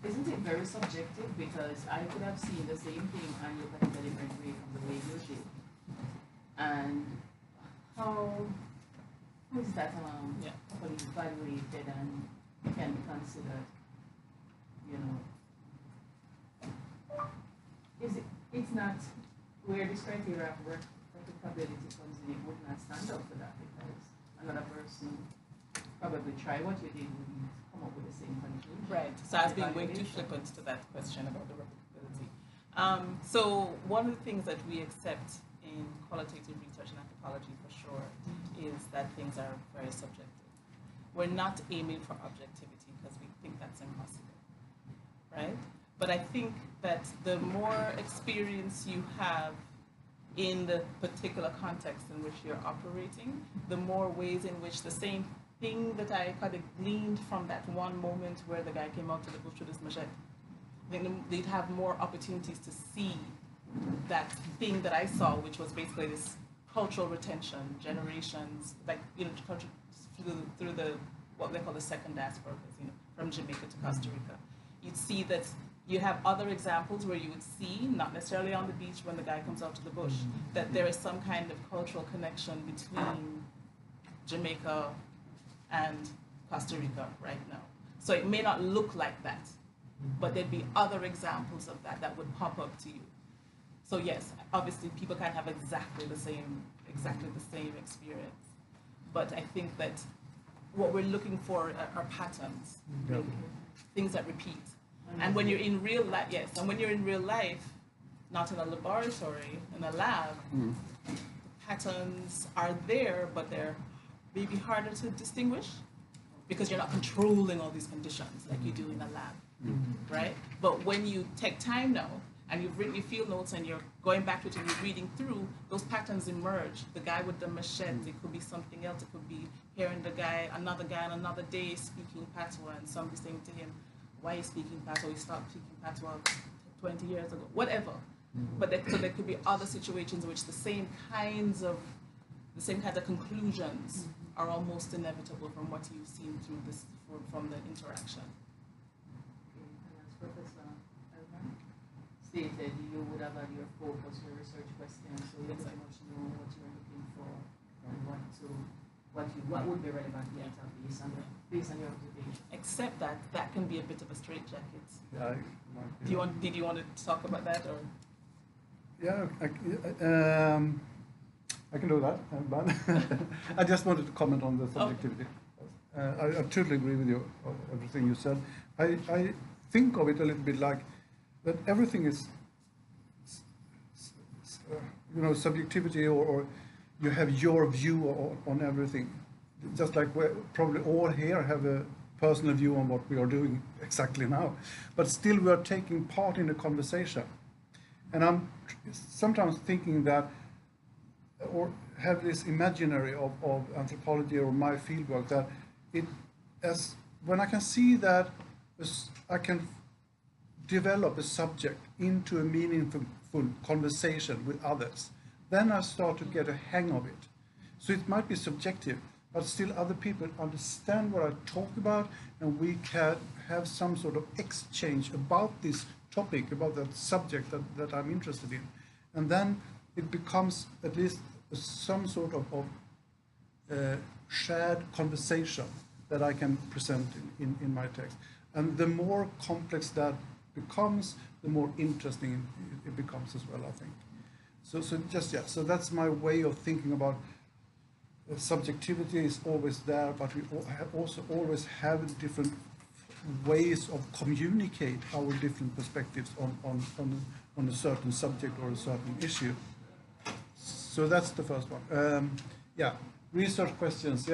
Isn't it very subjective? Because I could have seen the same thing and look at it a different way from the way you did. And how is that properly evaluated and can be considered, you know? It's not where this criteria of replicability comes in, it would not stand up for that because another person probably try what you did wouldn't come up with the same conclusion. Right. So I was being way too flippant to that question about the replicability. So one of the things that we accept in qualitative research and anthropology for sure is that things are very subjective. We're not aiming for objectivity because we think that's impossible, right? But I think that the more experience you have in the particular context in which you're operating, the more ways in which the same thing that I kind of gleaned from that one moment where the guy came out to the bush with his machete, I think they'd have more opportunities to see that thing that I saw, which was basically this cultural retention, generations, like, you know, through the, what they call the second diaspora, you know, from Jamaica to Costa Rica. You'd see that you have other examples where you would see, not necessarily on the beach when the guy comes out to the bush, that there is some kind of cultural connection between Jamaica and Costa Rica right now. So it may not look like that, but there'd be other examples of that that would pop up to you. So yes, obviously people can't have exactly the same experience, but I think that what we're looking for are patterns, really, things that repeat. And when you're in real life, and when you're in real life, not in a laboratory, in a lab, the patterns are there, but they're maybe harder to distinguish because you're not controlling all these conditions like you do in a lab, right? But when you take time now, and you've written your field notes and you're going back to it and you're reading through, those patterns emerge. The guy with the machete, it could be something else. It could be hearing another guy on another day speaking patois and somebody saying to him, why are you speaking patois? You stopped speaking patois 20 years ago, whatever. But so there could be other situations in which the same kinds of conclusions are almost inevitable from what you've seen through this, from the interaction. Stated you would have had your focus, your research questions, so you pretty much know what you're looking for and what would be relevant data based on your observation. Except that can be a bit of a straitjacket. Yeah, did you want to talk about that or? Yeah, I can do that, but I just wanted to comment on the subjectivity. I totally agree with you, everything you said. I think of it a little bit like that everything is, subjectivity, or you have your view on everything. Just like we probably all here have a personal view on what we are doing exactly now, but still we are taking part in the conversation. And I'm sometimes thinking that, or have this imaginary of anthropology or my fieldwork, that when I can see that I can develop a subject into a meaningful conversation with others, then I start to get a hang of it. So it might be subjective, but still other people understand what I talk about, and we can have some sort of exchange about this topic, about that subject that I'm interested in. And then it becomes at least some sort of shared conversation that I can present in my text. And the more complex that becomes, the more interesting it becomes as well, I think. So that's my way of thinking about subjectivity is always there, but we also always have different ways of communicate our different perspectives on a certain subject or a certain issue. So that's the first one. Research questions. We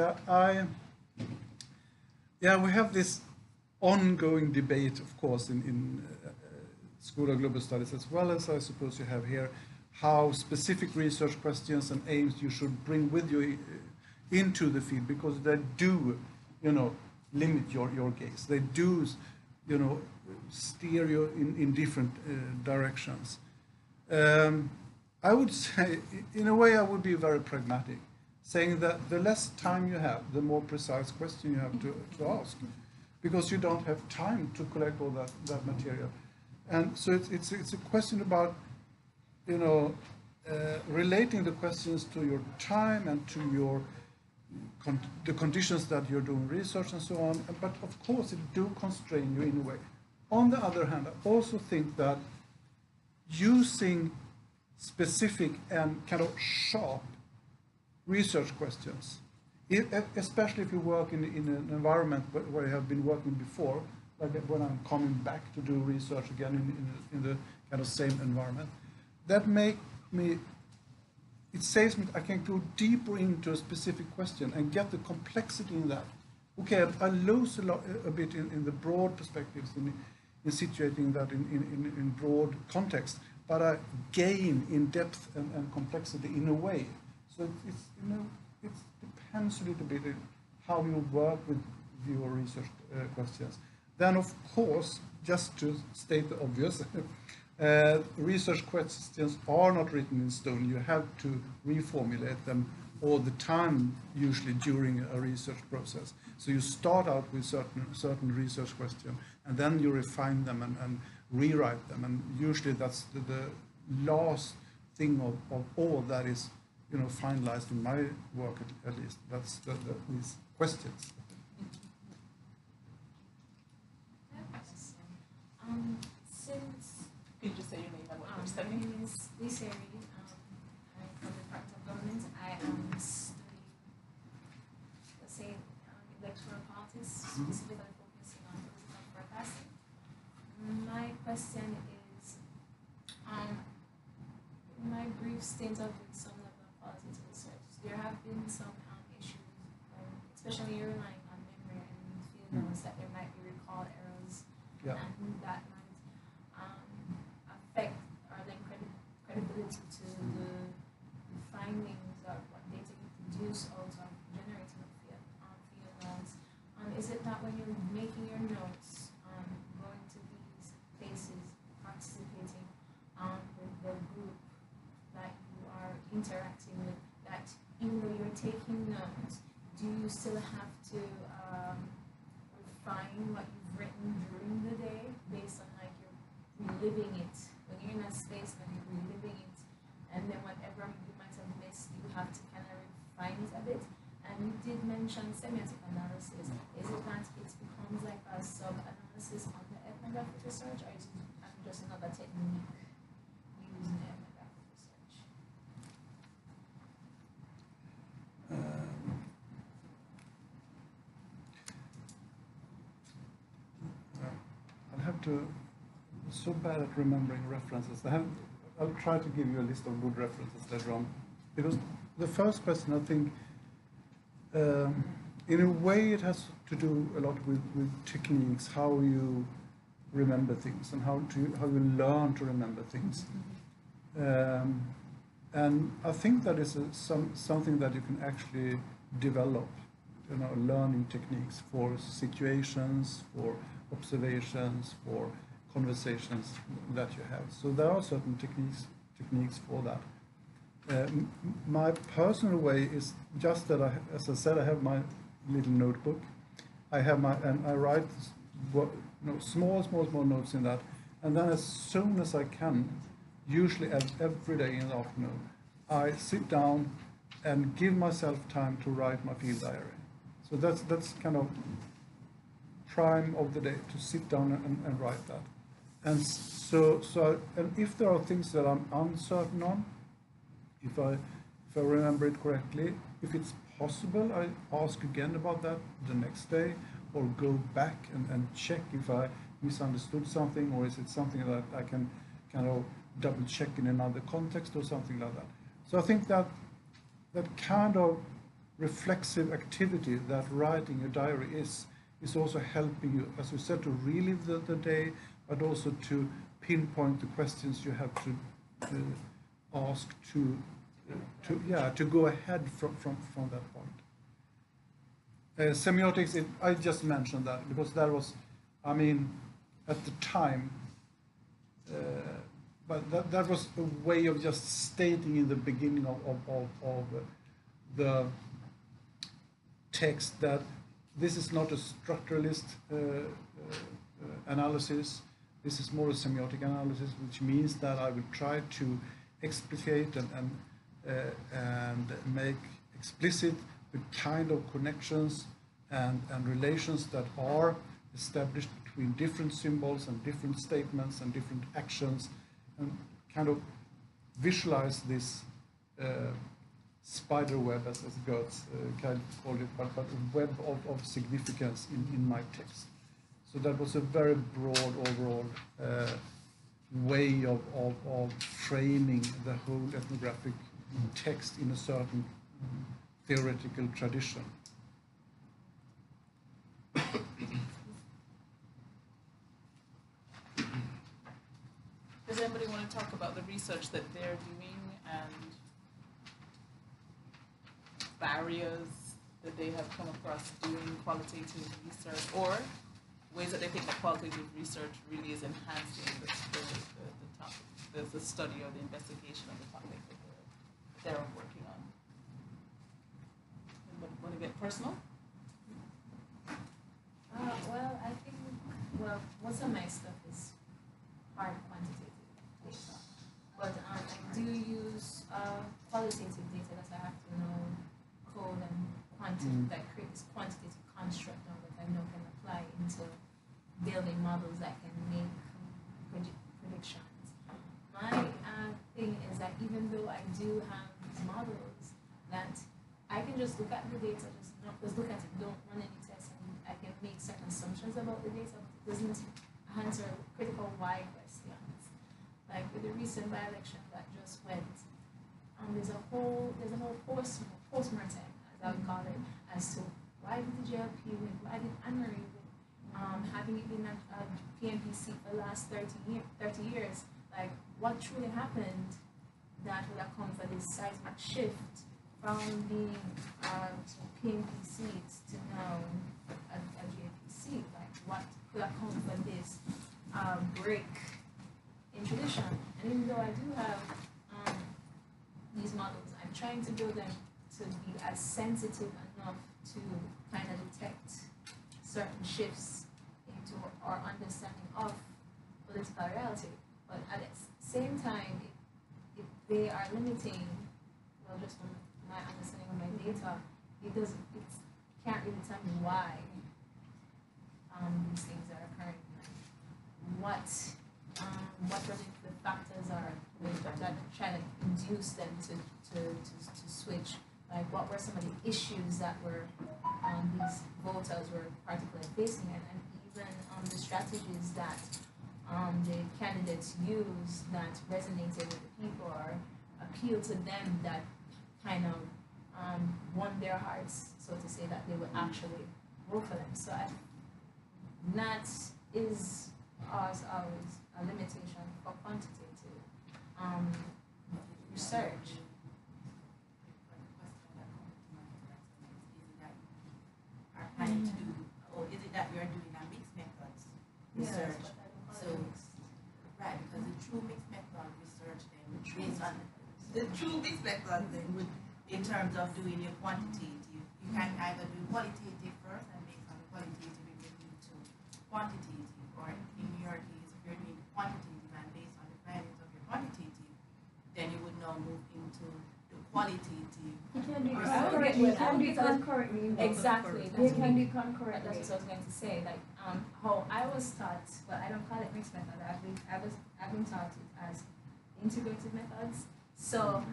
have this ongoing debate, of course, in School of Global Studies, as well as I suppose you have here, how specific research questions and aims you should bring with you into the field, because they do, limit your gaze. They do you know, steer you in different directions. I would say, in a way, I would be very pragmatic, saying that the less time you have, the more precise question you have to ask, because you don't have time to collect all that material. And so it's a question about, you know, relating the questions to your time and to your the conditions that you're doing research and so on. But of course, it do constrain you in a way. On the other hand, I also think that using specific and kind of sharp research questions, especially if you work in an environment where you have been working before, like when I'm coming back to do research again in the kind of same environment, that make me, it saves me, I can go deeper into a specific question and get the complexity in that. Okay, I lose a bit in the broad perspectives, in situating that in broad context, but I gain in depth and complexity in a way. So it's, you know, it depends a little bit on how you work with your research questions. Then, of course, just to state the obvious, research questions are not written in stone. You have to reformulate them all the time, usually during a research process. So you start out with certain research questions, and then you refine them and rewrite them. And usually that's the last thing of all that is, you know, finalized in my work at least. That's these questions. Since Can you just say your name and what you're my studying? name is Lisa Reed, I'm from the Department of Government. I am studying, let's say, electoral politics, specifically focusing on political forecasting. My question is, in my brief stint of doing some level of politics research, there have been some issues, especially relying on memory and field notes, that there might be recall errors, and that might affect or lend credibility to the findings of what data you produce out of generating field notes. Is it that when you're making your notes, going to these places, participating with the group that you are interacting with, that even though you're taking notes, do you still have to refine what you've written during the day based on like you're reliving it? When you're in a space and you're reliving it, and then whatever you might have missed, you have to kind of refine it a bit. And you did mention semiotic analysis. Is it that it becomes like a sub-analysis on the ethnographic research, or is it just another technique used in ethnographic research? I'll have to, so bad at remembering references. I'll try to give you a list of good references later on. Because the first question, I think, in a way it has to do a lot with techniques, how you remember things and how you learn to remember things. And I think that is something that you can actually develop, you know, learning techniques for situations, for observations, for conversations that you have. So there are certain techniques for that. My personal way is just that as I said, I have my little notebook. I write small notes in that, and then as soon as I can, usually every day in the afternoon, I sit down and give myself time to write my field diary. So that's kind of prime of the day, to sit down and write that. And and if there are things that I'm uncertain on, if I remember it correctly, if it's possible, I ask again about that the next day, or go back and check if I misunderstood something, or is it something that I can kind of double check in another context or something like that. So I think that kind of reflexive activity that writing a diary is also helping you, as you said, to relive the day, but also to pinpoint the questions you have to ask to go ahead from that point. Semiotics, I just mentioned that because that was, I mean, at the time, but that was a way of just stating in the beginning of the text that this is not a structuralist analysis. This is more a semiotic analysis, which means that I will try to explicate and make explicit the kind of connections and relations that are established between different symbols and different statements and different actions, and kind of visualize this spider web, as Goetz kind of called it, but a web of significance in my text. So that was a very broad overall way of framing the whole ethnographic text in a certain theoretical tradition. Does anybody want to talk about the research that they're doing and barriers that they have come across doing qualitative research, or ways that they think that qualitative research really is enhancing the topic, the study or the investigation of the topic that they're working on? Anybody want to get personal? Well, I think, most of my stuff is hard quantitative data, but I do use qualitative data that I have to know code and that create this quantitative construct now that I know can apply into building models that can make predictions. My thing is that even though I do have these models, that I can just look at the data, just look at it, don't run any tests, and I can make certain assumptions about the data, but it doesn't answer critical why questions. Like with the recent by-election that just went, there's a whole post-mortem, as I would call it, as to why did the JLP win, why did Anne-Marie win, having it been a PNP seat for the last 30 years, like what truly happened that would have come for this seismic shift from being PNP seats to now a JLP seat, like what could have come for this break in tradition. And even though I do have these models, I'm trying to build them to be as sensitive enough to kind of detect certain shifts into our understanding of political reality. But at the same time, if they are limiting, well, just from my understanding of my data, it can't really tell me why these things are occurring. What the factors are that try to induce them to switch? Like, what were some of the issues that were these voters were particularly facing, and even the strategies that the candidates use that resonated with the people or appealed to them, that kind of won their hearts, so to say, that they would actually vote for them. So that is always a limitation for quantitative research. Or is it that we are doing a mixed methods research? So, right, because the true mixed method research then based on the true mixed method then would, in terms of doing your quantitative, you can either do qualitative first and based on the qualitative you can move to quantitative, or in your case if you're doing quantitative and based on the findings of your quantitative, then you would now move into the qualitative. You can do concurrently. Exactly. They can be concurrent. That's what I was going to say. Like how I was taught, but I don't call it mixed method. I've been taught it as integrated methods. So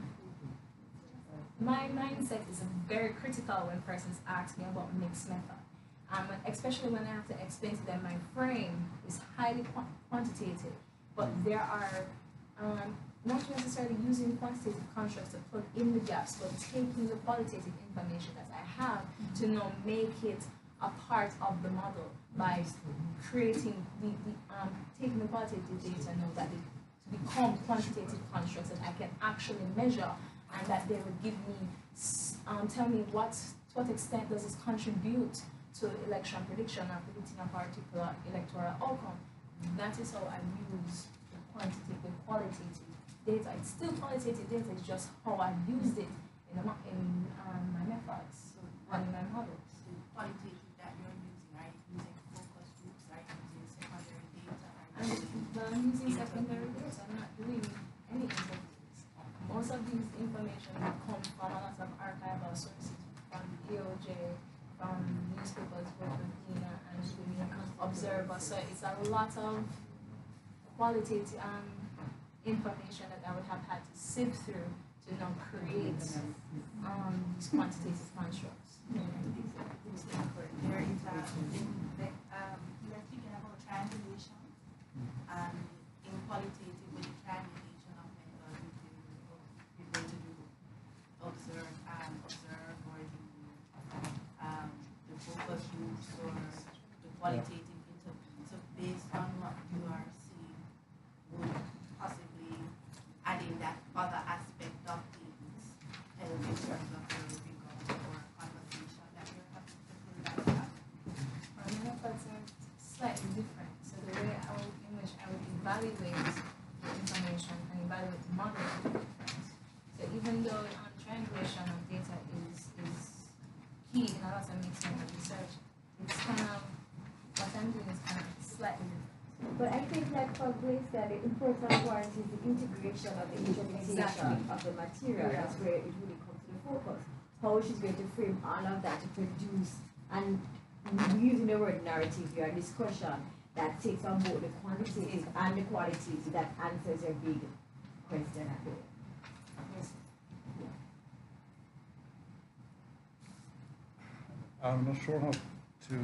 my mindset is very critical when persons ask me about mixed method. Especially when I have to explain to them my frame is highly quantitative, but there are not necessarily using quantitative constructs to plug in the gaps, but taking the qualitative information that I have to now make it a part of the model by creating taking the qualitative data now that they to become quantitative constructs that I can actually measure, and that they would give me, tell me to what extent does this contribute to election prediction or predicting a particular electoral outcome. that is how I use the quantitative, the qualitative data. It's still qualitative data, it's just how I used it in my methods and my models. The qualitative that you're using, are you using focus groups, are you using secondary data? I'm using secondary data, I'm not doing any interviews. Most of these information come from a lot of archival sources, from EOJ, from newspapers, both with Dina and Observer. So it's a lot of qualitative information that I would have had to sift through to now create these quantitative constructs. There is let's thinking about triangulation. In qualitative, with the triangulation of methods, we're going to do observe, or the focus groups, or the qualitative interview. So based on what you are seeing, would possibly adding that other aspect of things help in terms of the rigor or conversation that you're having to fill that gap? My methods are slightly different. So the way in which I would evaluate the information and evaluate the model would be different. So even though triangulation of data is key in a lot of mixed method research, it's kind of, what I'm doing is kind of slightly different. But I think, like for Grace said, the important part is the integration of the interpretation of the material. That's where it really comes to the focus. How she's going to frame all of that to produce, and using the word narrative here, a discussion that takes on both the quantitative and the qualitative, that answers your big question at the end. I'm not sure how to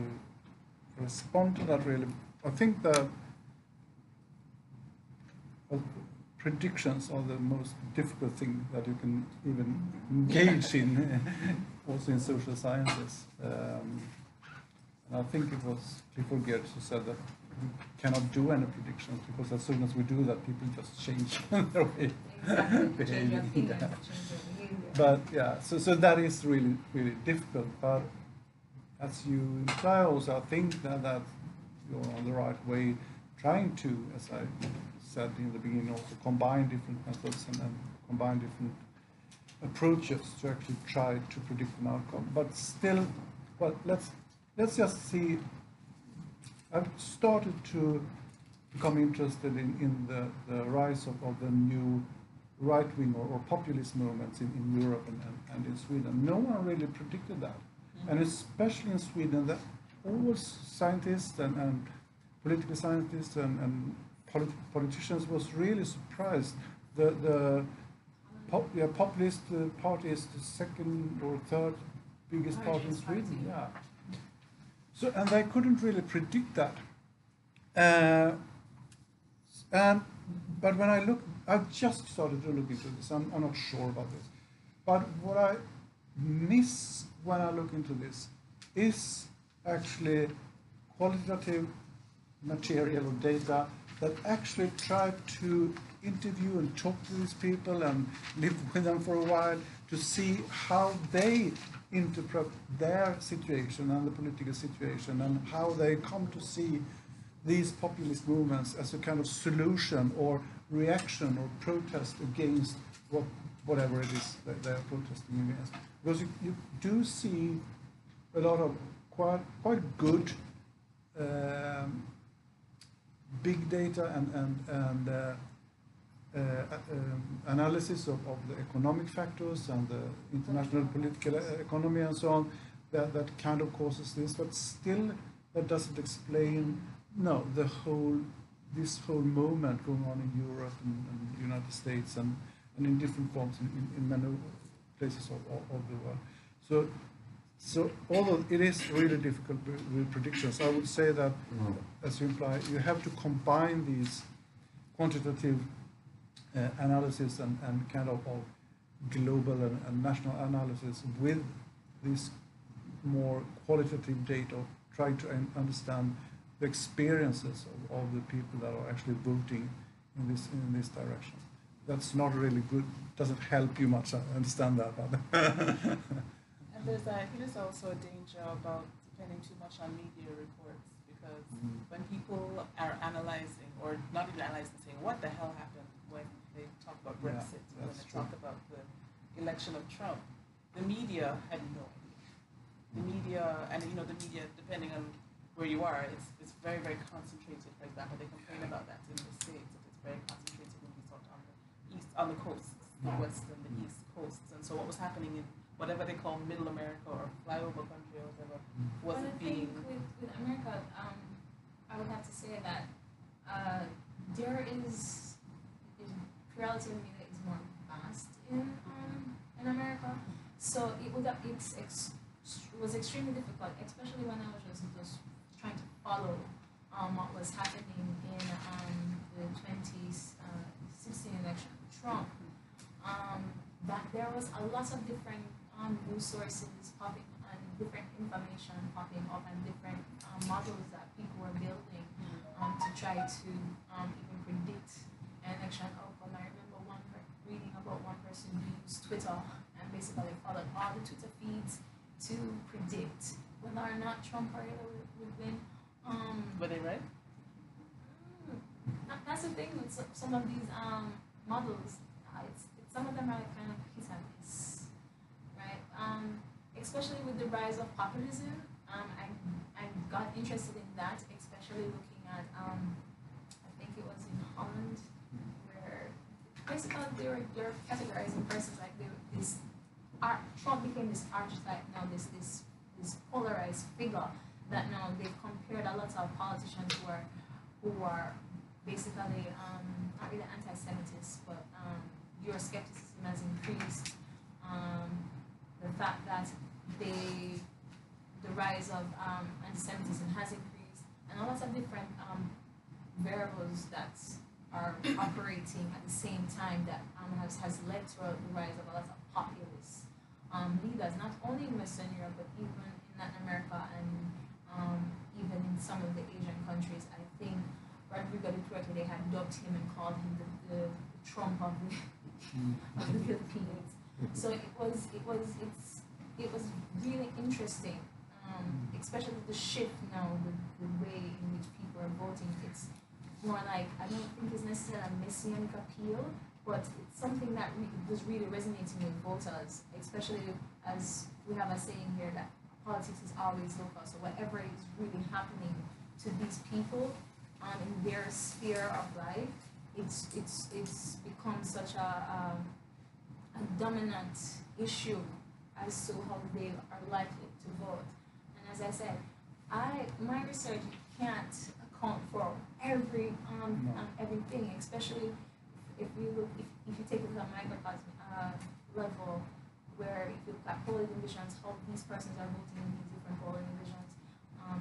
respond to that really. I think that predictions are the most difficult thing that you can even engage in, also in social sciences. And I think it was Clifford Geertz who said that we cannot do any predictions because as soon as we do that, people just change their way behaving. But yeah, so that is really, really difficult. But as you imply also, I think that you're on the right way, trying to, as I said in the beginning, also combine different methods and combine different approaches to actually try to predict an outcome. But still, well, let's just see. I've started to become interested in the rise of the new right-wing or populist movements in Europe and in Sweden. No one really predicted that. And especially in Sweden, that all scientists and political scientists and politicians was really surprised. The populist party is the second or third biggest party in Sweden. Yeah. So, and they couldn't really predict that. But when I've just started to look into this. I'm not sure about this. But what I miss when I look into this is actually qualitative material or data that actually try to interview and talk to these people and live with them for a while to see how they interpret their situation and the political situation and how they come to see these populist movements as a kind of solution or reaction or protest against whatever it is that they're protesting against. Because you do see a lot of quite good big data and analysis of the economic factors and the international political economy and so on that kind of causes this, but still that doesn't explain this whole movement going on in Europe and the United States and in different forms in many places of the world. So although it is really difficult with predictions, I would say that, as you imply, you have to combine these quantitative analysis and kind of global and national analysis with this more qualitative data, trying to understand the experiences of the people that are actually voting in this direction. That's not really good. Doesn't help you much. I understand that. And I think there's also a danger about depending too much on media reports, because when people are analyzing, or not even analyzing, saying what the hell happened when they talk about Brexit, when they talk about the election of Trump, the media had no idea. The media, and the media, depending on where you are, it's very, very concentrated. For example, they complain about that in the States, that it's very concentrated in the sort on the east, on the coasts, the west and the east coasts. And so what was happening in whatever they call Middle America or flyover country or whatever wasn't being. With America, I would have to say that there is plurality of media is more vast in America. So it was extremely difficult, especially when I was just trying to follow what was happening in the 2016 election with Trump. That there was a lot of different news sources popping and different information popping up and different models that people were building to try to even predict an election outcome. I remember reading about one person who used Twitter and basically followed all the Twitter feeds to predict whether or not Trump or Hillary would win. Were they right? That's the thing with some of these models. Some of them are kind of hit and miss, right? Especially with the rise of populism, I got interested in that, especially looking at I think it was in Holland, where basically they were categorizing persons like Trump became this archetype now, this polarized figure that now they've compared a lot of politicians who are basically not really anti-Semitists, but Euroscepticism has increased. The fact that the rise of anti-Semitism has increased, and a lot of different variables that are operating at the same time that has led to the rise of a lot of populist leaders, not only in Western Europe, but even in Latin America and even in some of the Asian countries. I think Rodrigo Duterte, they had dubbed him and called him the Trump of the Philippines. So it was really interesting, especially the shift now, the way in which people are voting. It's more like, I don't think it's necessarily a messianic appeal, but it's something that was really resonating with voters, especially as we have a saying here that politics is always local. So whatever is really happening to these people in their sphere of life, it's become such a dominant issue as to how they are likely to vote. And as I said, my research can't account for everything, especially if you take it at a microcosm level, where if you look at polling divisions, how these persons are voting in these different polling divisions,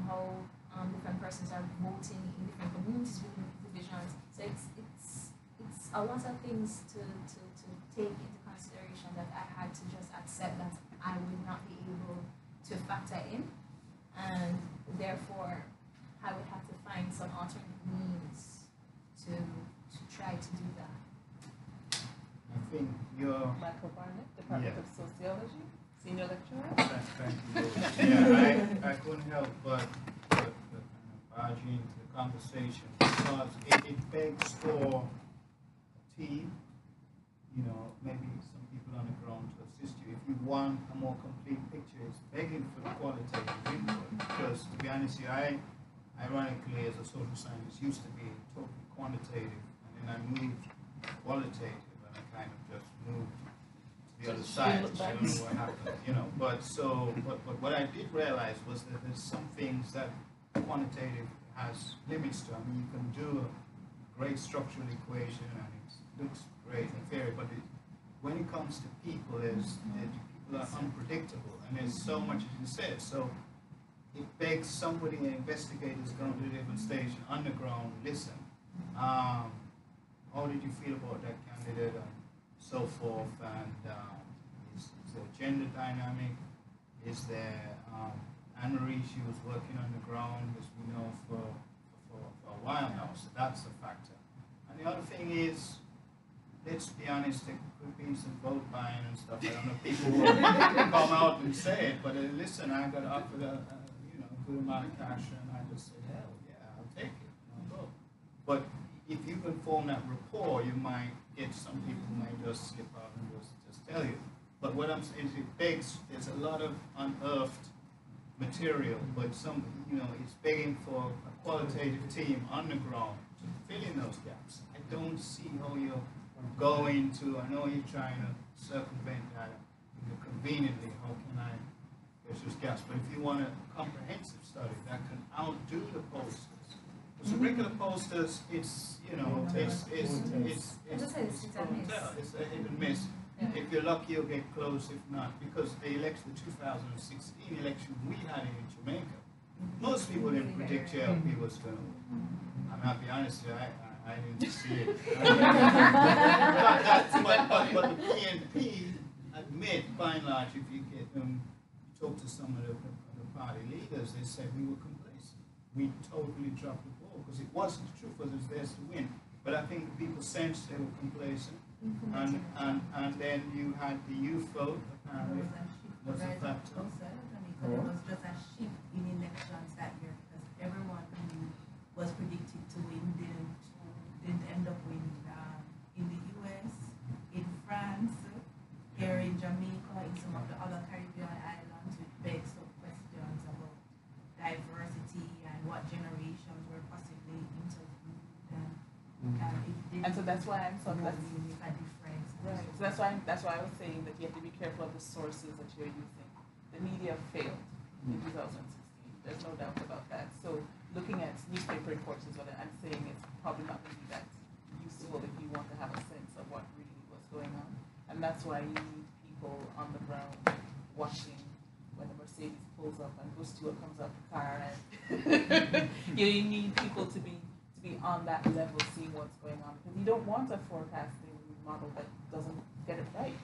how different persons are voting in different communities within these divisions. So it's a lot of things to take into consideration that I had to just accept that I would not be able to factor in, and therefore I would have to find some alternate means to try to do that. I think you're Michael Barnett, Department of Sociology, senior lecturer. Thank you. Yeah, I couldn't help but barge into the conversation because it begs for a team, maybe some people on the ground to assist you. If you want a more complete picture, it's begging for the qualitative input. Because to be honest with you, ironically, as a social scientist, used to be totally quantitative, and then I moved qualitative. Kind of just moved to the other side. I don't know what happened, But what I did realize was that there's some things that quantitative has limits to. I mean, you can do a great structural equation and it looks great in theory, but when it comes to people, people are unpredictable, and there's so much to be said. So it begs somebody, an investigator, is going to a different station, underground, listen. How did you feel about that candidate? So forth, and is there gender dynamic? Is there Anne-Marie, she was working on the ground, as we know, for a while now, so that's a factor. And the other thing is, let's be honest, there could be some vote buying and stuff. I don't know if people will come out and say it, but listen, I got offered good amount of cash, and I just said, hell yeah, I'll take it, and I'll go. But if you can form that rapport, you might get some people who might just skip out and just tell you. But what I'm saying is it begs, there's a lot of unearthed material, but some, it's begging for a qualitative team on the ground to fill in those gaps. I don't see how you're going to, I know you're trying to circumvent that conveniently, how can I, there's those gaps, but if you want a comprehensive study that can outdo the posters, because the regular posters, it's a hit and miss. If you're lucky, you'll get close. If not, because the 2016 election we had in Jamaica, most people didn't predict JLP was going to win. I'll be honest with you, I didn't see it. but the PNP admit, by and large, if you get talk to some of the party leaders, they said we were complacent. We totally dropped the ball because it wasn't the truth, because it was theirs to win. But I think people sensed they were complacent. And then you had the youth vote, apparently. Was a factor. There was just a shift in elections that year because everyone who was predicted to win didn't end up winning. In the US, in France, here in Jamaica, in some of the other Caribbean islands, it begs some questions about diversity and what generations were possibly interviewed. And so that's why I'm sort of a difference. Right. So that's why I was saying that you have to be careful of the sources that you're using. The media failed in 2016. There's no doubt about that. So looking at newspaper reports is what I'm saying it's probably not going to be that useful if you want to have a sense of what really was going on. And that's why you need people on the ground watching when the Mercedes pulls up and Bush Stewart comes out the car, and you need people to be on that level, seeing what's going on, because you don't want a forecasting model that doesn't get it right.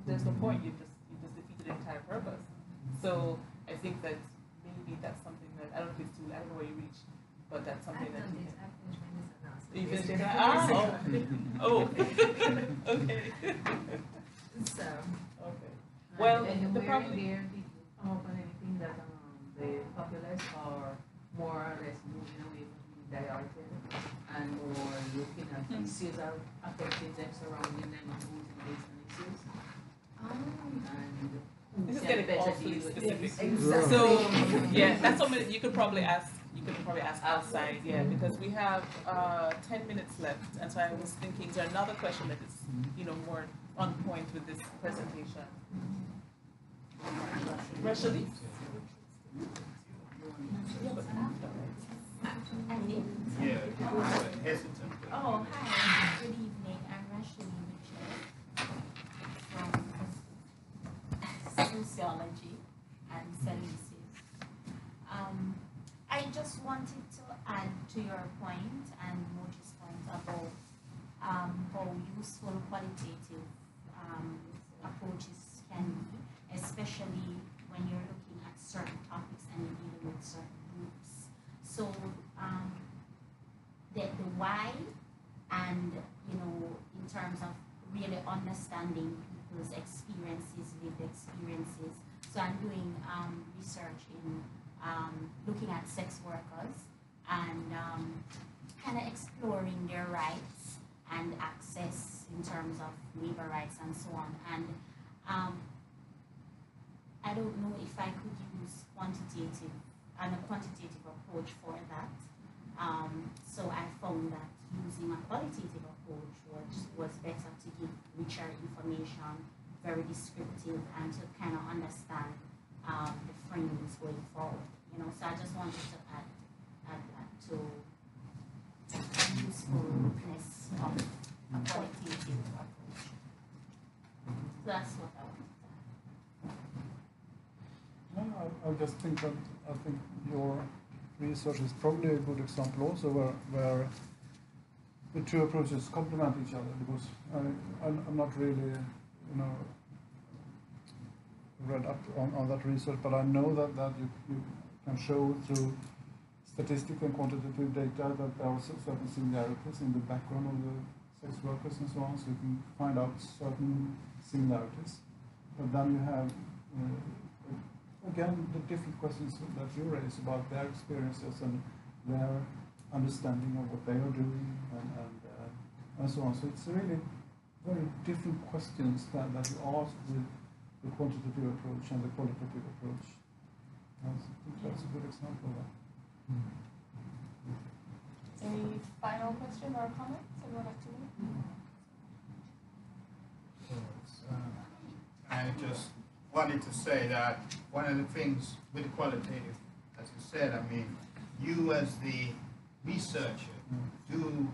There's no point. You just defeated the entire purpose. So I think that maybe that's something that I don't know if it's too. I don't know where you reach, but that's something that you can. You finished it? Okay. So okay. Well, and the where problem there did you come up on anything that the populace are more or less moving away from being dilated and more looking at issues that affecting them surrounding them and voting based on issues? And this is getting awfully specific. Exactly. So yeah, that's something that you could probably ask. You could probably ask outside, yeah, because we have 10 minutes left, and so I was thinking, is there another question that is, more on point with this presentation? Rashali? Yeah, hesitant. Oh, hi. Good evening. I'm Rashali from Sociology and Services. I just wanted to add to your point and Moji's point about how useful qualitative approaches can be, especially when you're looking at certain topics and you're dealing with certain groups. So the why, and in terms of really understanding people's experiences, lived experiences. So I'm doing research in looking at sex workers and kind of exploring their rights and access in terms of labor rights and so on. And I don't know if I could use a quantitative approach for that. So I found that using a qualitative approach was better to give richer information, very descriptive, and to kind of understand the frames going forward. So I just wanted to add that to the usefulness of a qualitative approach. So that's what I wanted to add. I just think that your research is probably a good example also where the two approaches complement each other, because I'm not really read up on that research, but I know that you can show through statistical and quantitative data that there are certain similarities in the background of the sex workers and so on, so you can find out certain similarities. But then you have again, the different questions that you raise about their experiences and their understanding of what they are doing and so on. So it's really very different questions that you ask with the quantitative approach and the qualitative approach. I think that's a good example of that. Any final question or comments anyone like to make? I just wanted to say that one of the things with the qualitative, as you said, I mean, you as the researcher do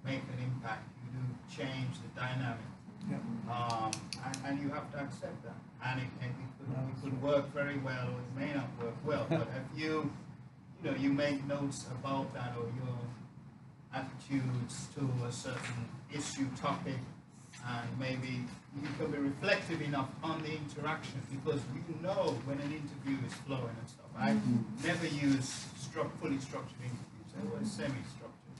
make an impact. You do change the dynamic. Yeah. And you have to accept that. And it could work very well, or it may not work well. But if you make notes about that, or your attitudes to a certain issue, topic, and maybe you can be reflective enough on the interaction, because you know when an interview is flowing and stuff. I never use fully structured interviews. They were semi-structured.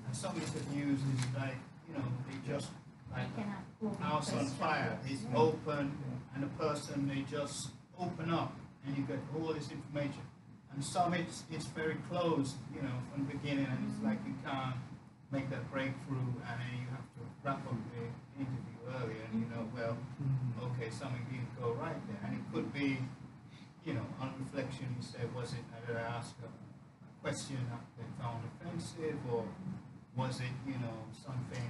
And some interviews is like, they just like house on fire. It's open, and the person, they just open up, and you get all this information. And some it's very closed, from the beginning, and it's like you can't make that breakthrough, and then you have to wrap up the interview earlier, and okay, something didn't go right there. And it could be, on reflection, you say, did I ask a question that they found offensive, or was it, something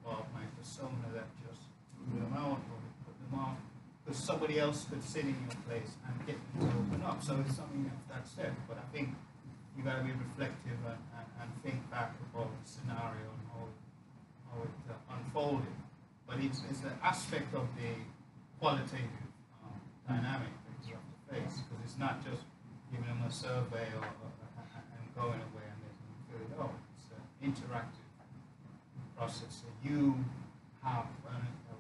about my persona that just threw them out or put them off? Because somebody else could sit in your place and get them to open up. So it's something that's said. But I think you got to be reflective and think back about the scenario and how it unfolded. But it's an aspect of the qualitative dynamic that you have to face, because it's not just giving them a survey and going away and letting them fill it out. It's an interactive process. So you have a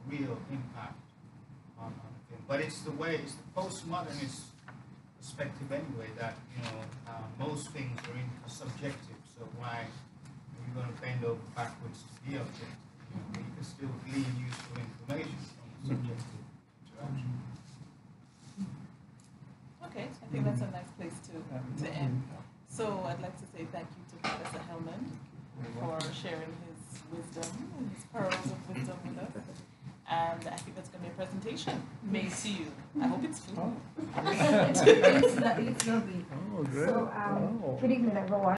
real impact on the thing. But it's the postmodernist perspective anyway, that most things are subjective. So why are you going to bend over backwards to be objective? You can still glean useful information from the subjective interaction. Okay, I think that's a nice place to end. So I'd like to say thank you to Professor Hellman for sharing his wisdom and his pearls of wisdom with us. And I think that's going to be a presentation made to you. I hope it's food. It's lovely. Oh, great. So, good evening, everyone.